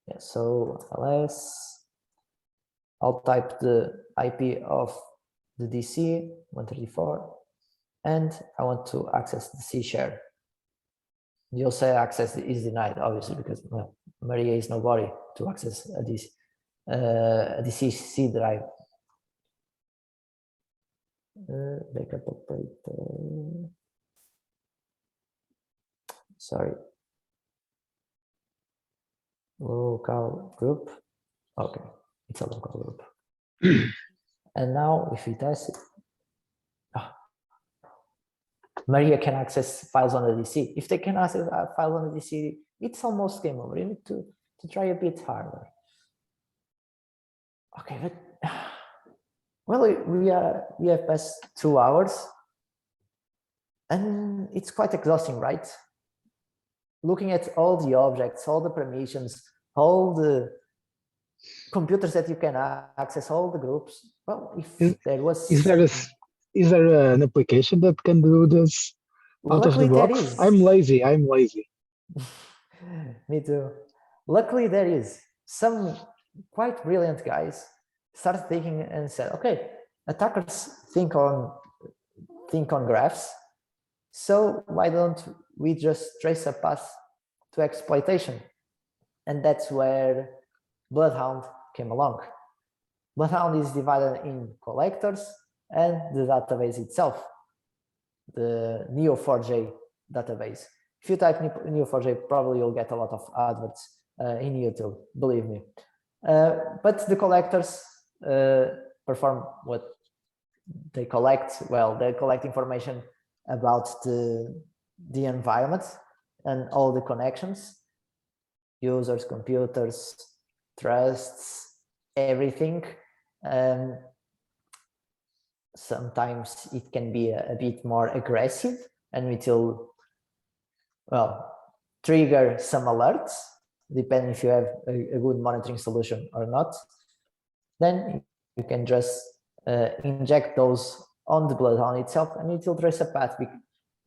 Yeah, so ls, I'll type the IP of the DC 134, and I want to access the C share. You'll say access is denied, obviously, because well, Maria is nobody to access a DC C drive. Backup operator. Sorry. Local group. Okay, it's a local group. And now if we test it, Maria can access files on the DC. If they can access files on the DC, it's almost game over. You need to try a bit harder. Okay, but well, we have passed 2 hours, and it's quite exhausting, right? Looking at all the objects, all the permissions, all the computers that you can access, all the groups. Well, if there was Is there an application that can do this out of the Luckily, there box? is. I'm lazy. I'm lazy. Me too. Luckily, there is. Some quite brilliant guys started thinking and said, okay, attackers think on graphs, so why don't we just trace a path to exploitation? And that's where Bloodhound came along. Bloodhound is divided in collectors and the database itself, the Neo4j database. If you type Neo4j, probably you'll get a lot of adverts in YouTube, believe me. But the collectors perform what they collect. Well, they collect information about the environment and all the connections, users, computers, trusts, everything. Sometimes it can be a bit more aggressive, and it will, well, trigger some alerts, depending if you have a good monitoring solution or not. Then you can just inject those on the Bloodhound itself, and it will trace a path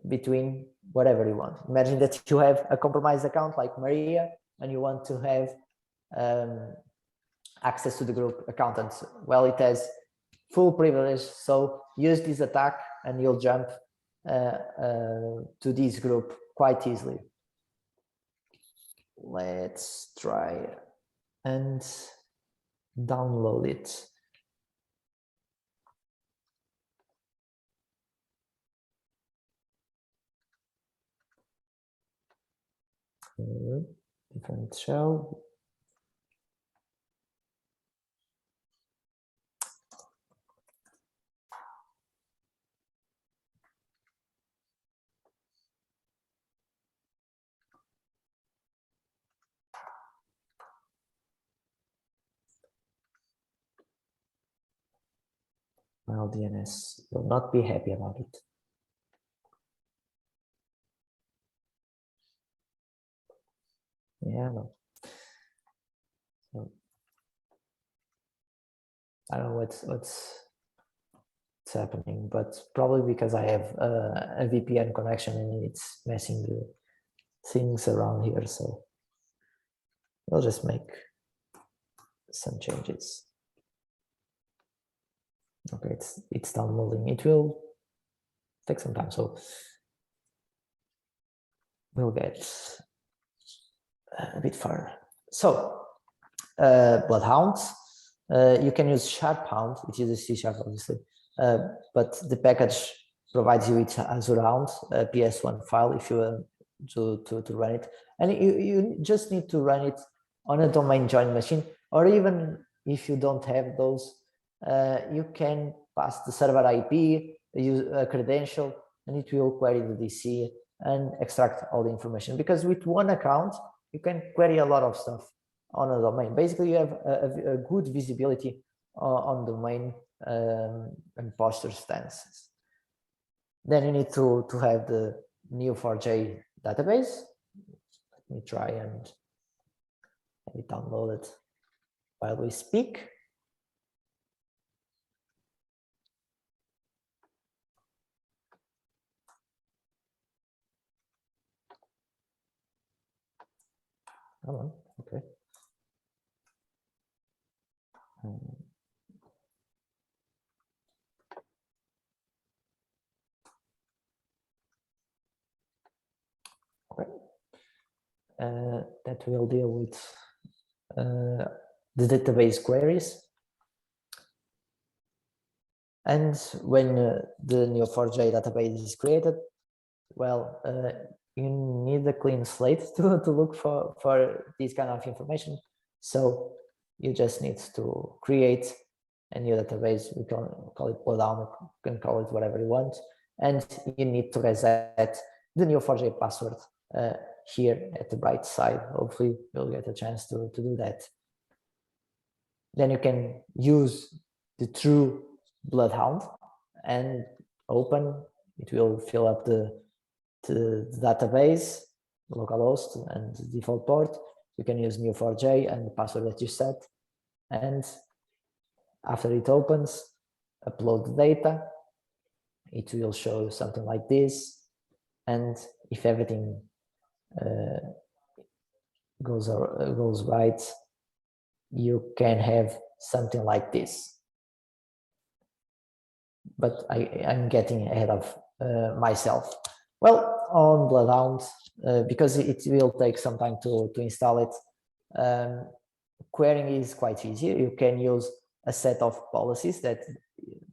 between whatever you want. Imagine that you have a compromised account like Maria, and you want to have access to the group accountants. Well, it has full privilege, so use this attack and you'll jump to this group quite easily. Let's try and download it. Different shell. Well, DNS will not be happy about it. Yeah, no. So, I don't know what's happening, but probably because I have a VPN connection and it's messing the things around here. So we'll just make some changes. Okay, it's downloading. It will take some time, so we'll get a bit further. So Bloodhounds, you can use Sharphound. It uses C# obviously, but the package provides you with Azurhound, a PS1 file if you want to run it, and you just need to run it on a domain joined machine, or even if you don't have those, you can pass the server IP, use a credential, and it will query the DC and extract all the information. Because with one account, you can query a lot of stuff on a domain. Basically, you have a good visibility on domain and posture stances. Then you need to have the Neo4j database. Let me try and have it downloaded while we speak. Come on, okay. Okay. That will deal with the database queries. And when the Neo4j database is created, well, you need a clean slate to look for this kind of information. So you just need to create a new database. We can call it Bloodhound, you can call it whatever you want. And you need to reset the Neo4j password here at the right side. Hopefully you'll get a chance to do that. Then you can use the true Bloodhound and open. It will fill up the database, localhost, and the default port. You can use Neo4j and the password that you set. And after it opens, upload the data, it will show something like this. And if everything goes right, you can have something like this. But I'm getting ahead of myself. Well, on Bloodhound, because it will take some time to install it, querying is quite easy. You can use a set of policies that,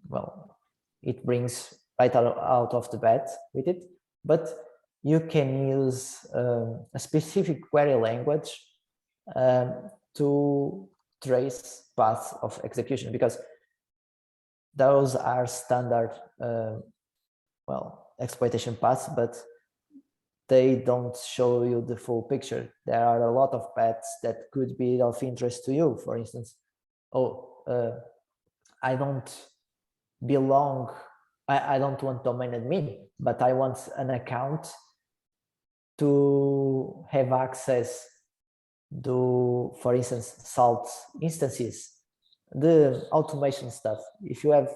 well, it brings right out of the bat with it, but you can use a specific query language to trace paths of execution, because those are standard well, exploitation paths, but they don't show you the full picture. There are a lot of paths that could be of interest to you. For instance, I don't belong, I don't want domain admin, but I want an account to have access to, for instance, salt instances, the automation stuff. If you have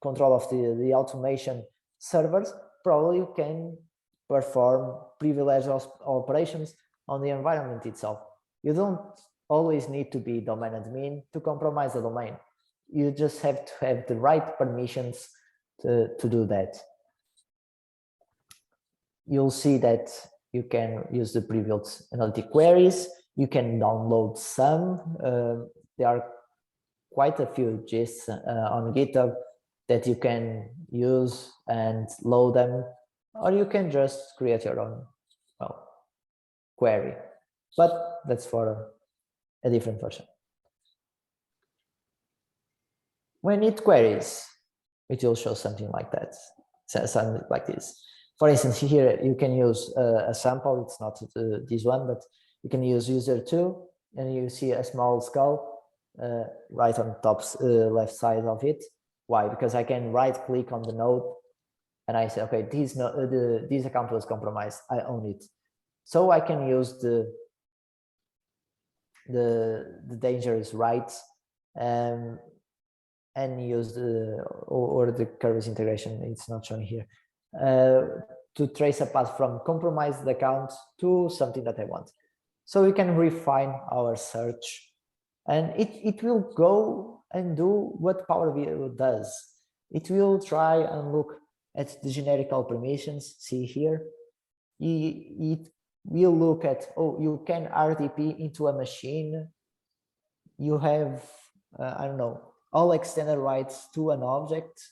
control of the automation servers, probably you can perform privileged operations on the environment itself. You don't always need to be domain admin to compromise the domain. You just have to have the right permissions to do that. You'll see that you can use the privileged analytic queries. You can download some. There are quite a few gists on GitHub that you can use and load them, or you can just create your own, well, query. But that's for a different version. When it queries, it will show something like that, something like this. For instance, here you can use a sample. It's not this one, but you can use user2, and you see a small skull right on the top left side of it. Why? Because I can right click on the node and I say, okay, this account was compromised. I own it. So I can use the dangerous rights and use the Kerberos integration. It's not shown here, to trace a path from compromised account to something that I want. So we can refine our search, and it will go and do what Power BI does. It will try and look at the generical permissions. See here, it will look at, oh, you can RDP into a machine. You have, I don't know, all extended rights to an object.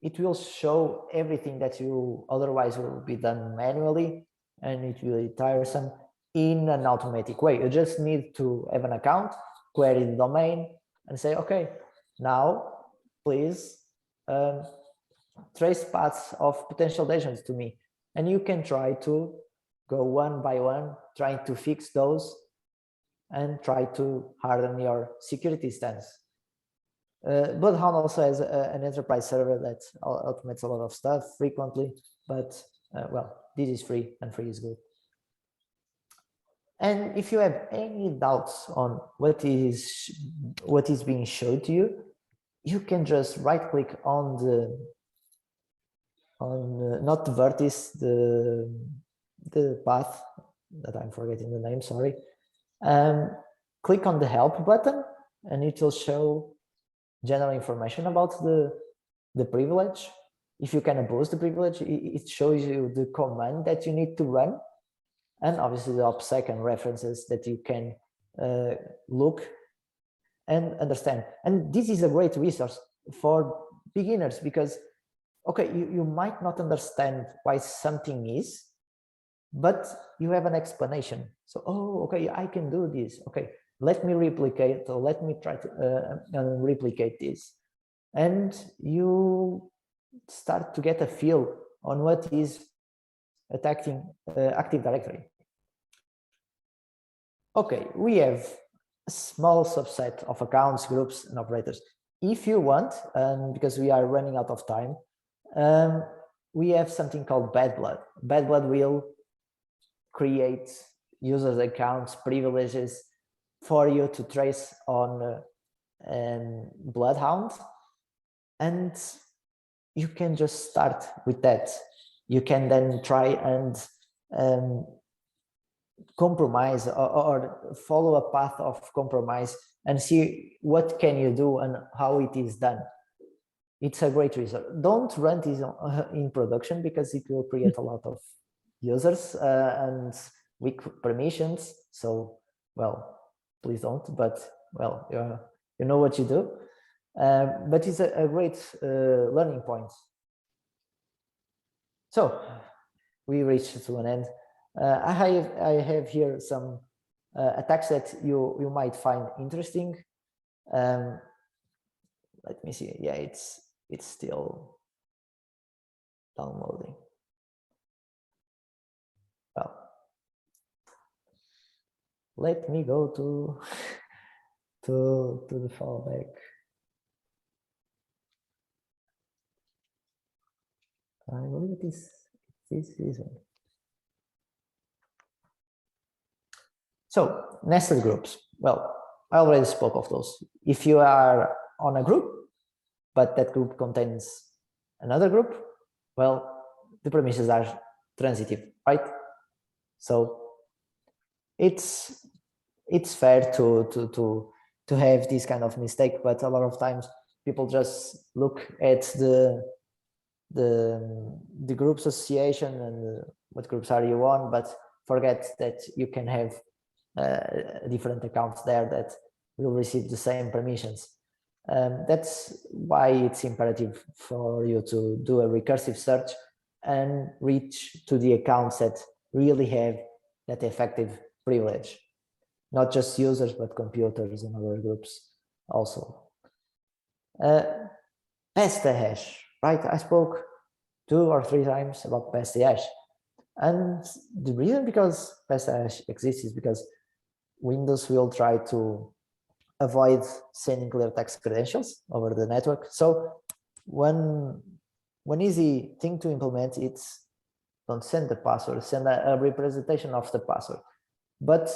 It will show everything that you otherwise will be done manually, and it will be tiresome, in an automatic way. You just need to have an account, query the domain, and say, okay, now please trace paths of potential lesions to me. And you can try to go one by one, trying to fix those and try to harden your security stance. Bloodhound also has an enterprise server that automates a lot of stuff frequently, but well, this is free, and free is good. And if you have any doubts on what is being shown to you, you can just right click on not the vertex, the path that I'm forgetting the name, sorry. Click on the help button, and it will show general information about the privilege. If you can abuse the privilege, it shows you the command that you need to run, and obviously the OPSEC and references that you can look and understand. And this is a great resource for beginners, because okay, you might not understand why something is, but you have an explanation. So, oh, okay, I can do this. Okay, let me replicate, or let me try to replicate this. And you start to get a feel on what is attacking Active Directory. Okay, we have a small subset of accounts, groups, and operators. If you want, because we are running out of time, we have something called Bad Blood. Bad Blood will create users' accounts, privileges for you to trace on Bloodhound. And you can just start with that. You can then try and compromise or follow a path of compromise and see what can you do and how it is done. It's a great result. Don't run this in production because it will create a lot of users and weak permissions. So, well, please don't, but well, you know what you do. But it's a great learning point. So we reached to an end. I have here some attacks that you might find interesting. Let me see. Yeah, it's still downloading. Well, let me go to the fallback. I believe it is this one. So nested groups. Well, I already spoke of those. If you are on a group, but that group contains another group, well, the permissions are transitive, right? So it's fair to have this kind of mistake, but a lot of times people just look at the group association and what groups are you on, but forget that you can have different accounts there that will receive the same permissions. That's why it's imperative for you to do a recursive search and reach to the accounts that really have that effective privilege, not just users, but computers and other groups also. Pass the hash, right? I spoke 2 or 3 times about pass the hash. And the reason because pass the hash exists is because Windows will try to avoid sending clear text credentials over the network. So one easy thing to implement is don't send the password, send a representation of the password. But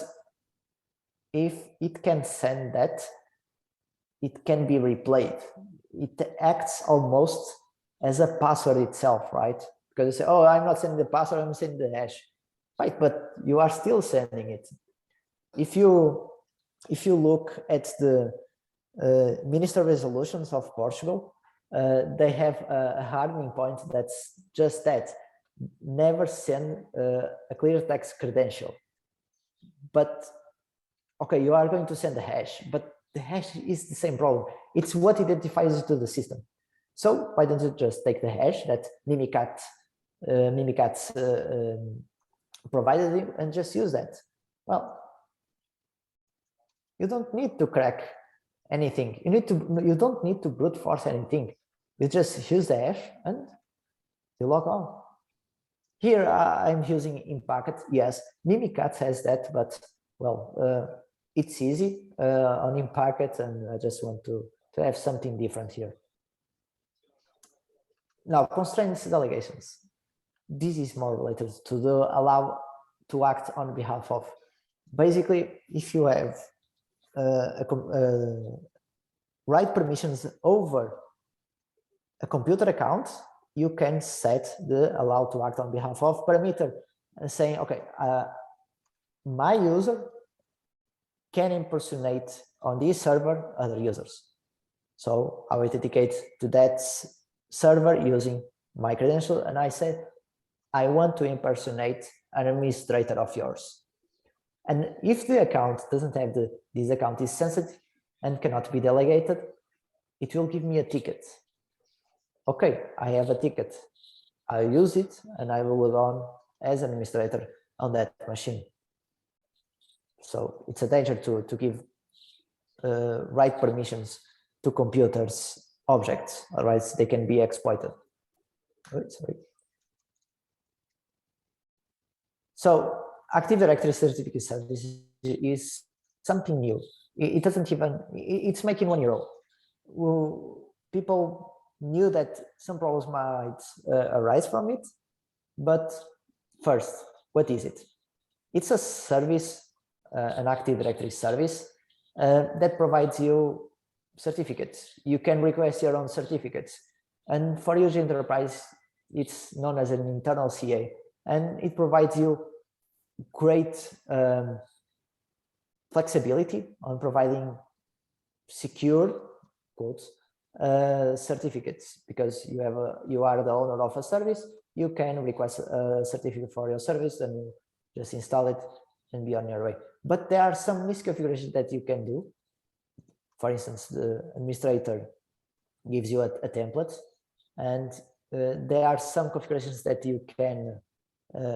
if it can send that, it can be replayed. It acts almost as a password itself, right? Because you say, oh, I'm not sending the password, I'm sending the hash. Right, but you are still sending it. If you look at the minister resolutions of Portugal, they have a hardening point that's just that: never send a clear text credential. But okay, you are going to send a hash, but the hash is the same problem. It's what identifies you to the system. So why don't you just take the hash that Mimikatz provided you and just use that? Well, you don't need to crack anything. You don't need to brute force anything. You just use the hash and you log on. Here I'm using in packet. Yes, Mimikatz has that, but well, it's easy on in packet, and I just want to have something different here. Now, constraints delegations. This is more related to the allow to act on behalf of. Basically, if you have write permissions over a computer account, you can set the allow to act on behalf of parameter and saying, okay, my user can impersonate on this server other users. So I authenticate to that server using my credential, and I said, I want to impersonate an administrator of yours. And if the account doesn't have this account is sensitive and cannot be delegated, it will give me a ticket. Okay, I have a ticket. I'll use it and I will log on as an administrator on that machine. So it's a danger to give write permissions to computers objects, otherwise they can be exploited. Oh, sorry. So Active Directory Certificate Service is something new. It doesn't even, it's making 1 year old. People knew that some problems might arise from it, but first, what is it? It's a service, an Active Directory service that provides you certificates. You can request your own certificates. And for huge enterprise, it's known as an internal CA, and it provides you great flexibility on providing secure quotes certificates, because you are the owner of a service. You can request a certificate for your service and you just install it and be on your way. But there are some misconfigurations that you can do. For instance, the administrator gives you a template, and there are some configurations that you can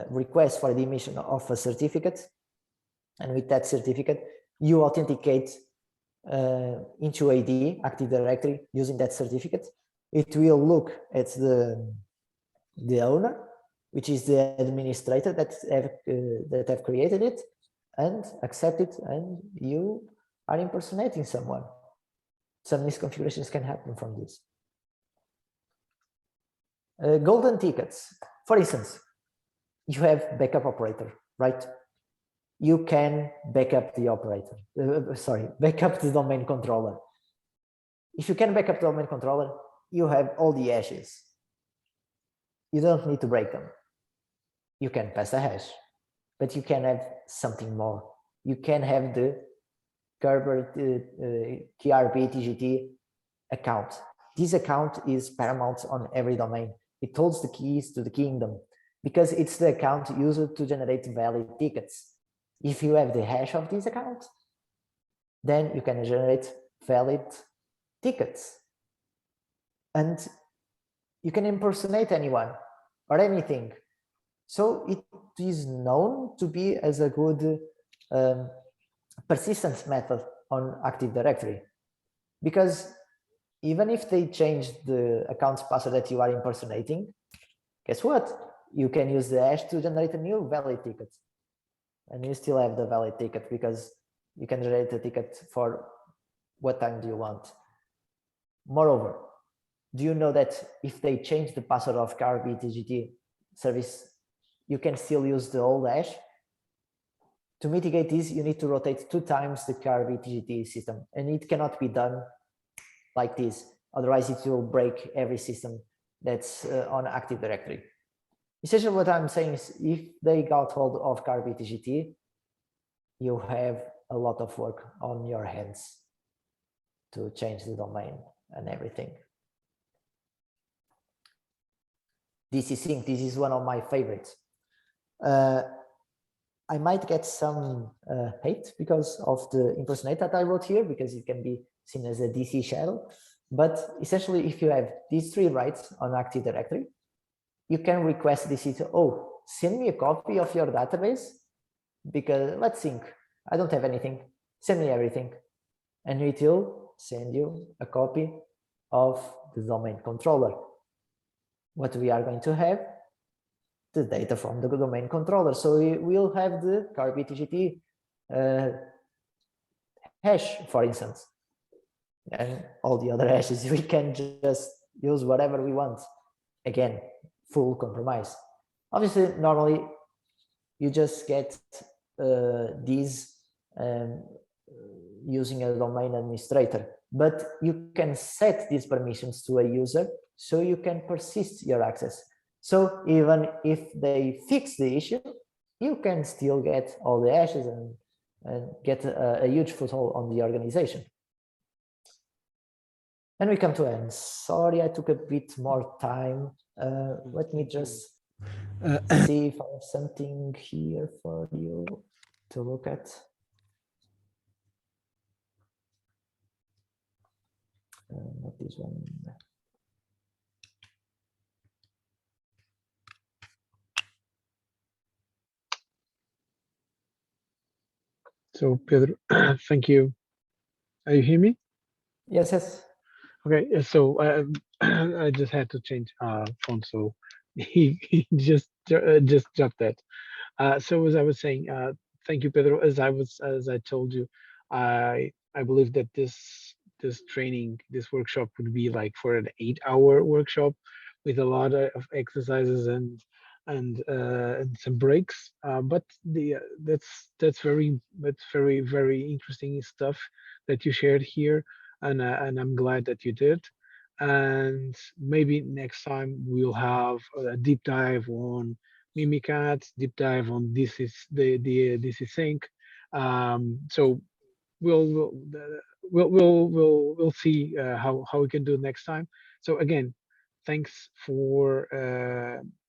request for the emission of a certificate, and with that certificate you authenticate into AD, Active Directory, using that certificate. It will look at the owner, which is the administrator that have created it, and accept it, and you are impersonating someone. Some misconfigurations can happen from this. Golden tickets. For instance, you have backup operator, right? You can backup the operator. Backup the domain controller. If you can backup the domain controller, you have all the hashes. You don't need to break them. You can pass a hash, but you can have something more. You can have the KRB TGT account. This account is paramount on every domain. It holds the keys to the kingdom because it's the account used to generate valid tickets. If you have the hash of this account, then you can generate valid tickets. And you can impersonate anyone or anything. So it is known to be as a good persistence method on Active Directory, because even if they change the account's password that you are impersonating, guess what? You can use the hash to generate a new valid ticket, and you still have the valid ticket because you can generate a ticket for what time do you want. Moreover, do you know that if they change the password of KRB TGT service, you can still use the old hash? To mitigate this, you need to rotate 2 times the KRB TGT system, and it cannot be done like this. Otherwise, it will break every system that's on Active Directory. Essentially, what I'm saying is, if they got hold of KRB TGT, you have a lot of work on your hands to change the domain and everything. DC Sync, this is one of my favorites. I might get some hate because of the impersonate that I wrote here, because it can be seen as a DC shadow. But essentially, if you have these 3 rights on Active Directory, you can request DC to, oh, send me a copy of your database, because let's sync. I don't have anything. Send me everything. And it will send you a copy of the domain controller. What we are going to have, the data from the domain controller. So we will have the KRB TGT hash, for instance, and all the other hashes. We can just use whatever we want. Again, full compromise. Obviously, normally you just get these using a domain administrator, but you can set these permissions to a user so you can persist your access. So even if they fix the issue, you can still get all the hashes and get a huge foothold on the organization. And we come to end. Sorry, I took a bit more time. Let me just see if I have something here for you to look at. Not this one. So Pedro, thank you. You hear me? Yes, yes. Okay, so I just had to change phone, so he just dropped that. So as I was saying, thank you, Pedro. As I told you, I believe that this training, this workshop would be like for an 8-hour workshop with a lot of exercises and some breaks. But that's very interesting stuff that you shared here, and I'm glad that you did. and maybe next time we'll have a deep dive on Mimikat, deep dive on this is sync. So we'll see how we can do it next time. So again, thanks for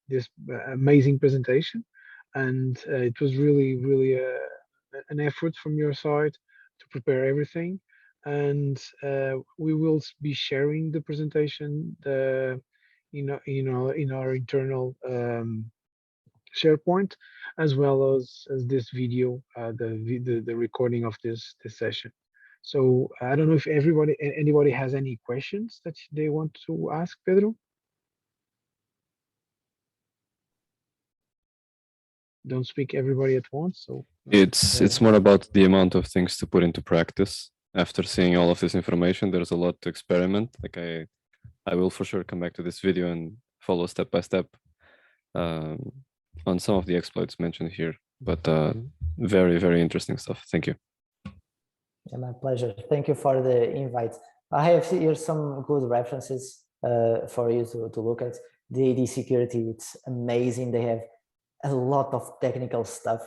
this amazing presentation, and it was really an effort from your side to prepare everything. And we will be sharing the presentation, in our internal SharePoint, as well as this video, the recording of this session. So I don't know if anybody has any questions that they want to ask Pedro. Don't speak everybody at once. So it's more about the amount of things to put into practice. After seeing all of this information, there's a lot to experiment. Like I will for sure come back to this video and follow step by step on some of the exploits mentioned here. But very interesting stuff. Thank you. Yeah, my pleasure. Thank you for the invite. I have here some good references for you to look at. The AD security, it's amazing. They have a lot of technical stuff.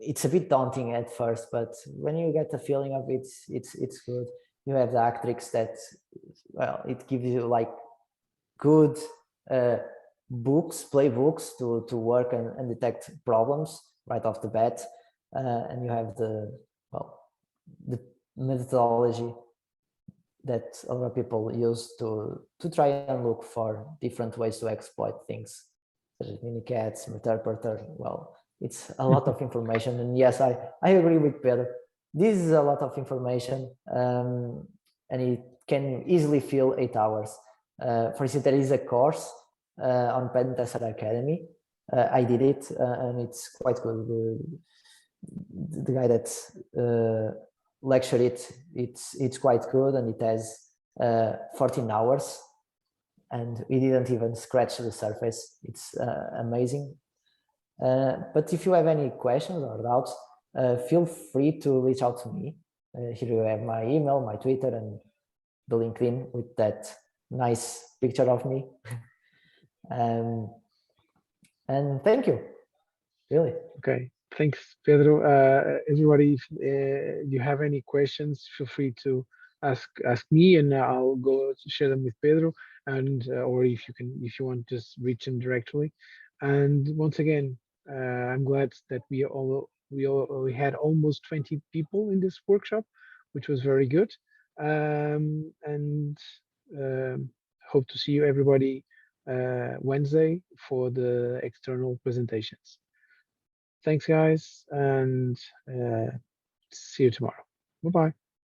It's a bit daunting at first, but when you get the feeling of it, it's good. You have the Actrix that, well, it gives you like good playbooks to work and detect problems right off the bat. And you have the methodology that a lot of people use to try and look for different ways to exploit things, such as minicats, interpreter. Well, it's a lot of information, and yes, I agree with Pedro. This is a lot of information, and it can easily fill 8 hours. For instance, there is a course on Pentester Academy. I did it, and it's quite good. The guy that lectured it's quite good, and it has 14 hours, and we didn't even scratch the surface. It's amazing. But if you have any questions or doubts, feel free to reach out to me. Here you have my email, my Twitter, and the LinkedIn with that nice picture of me. And thank you, really. Okay, thanks, Pedro. Everybody, if you have any questions, feel free to ask me, and I'll go share them with Pedro. And or if you want, just reach him directly. And once again, I'm glad that we had almost 20 people in this workshop, which was very good. And hope to see you everybody Wednesday for the external presentations. Thanks, guys, and see you tomorrow. Bye-bye.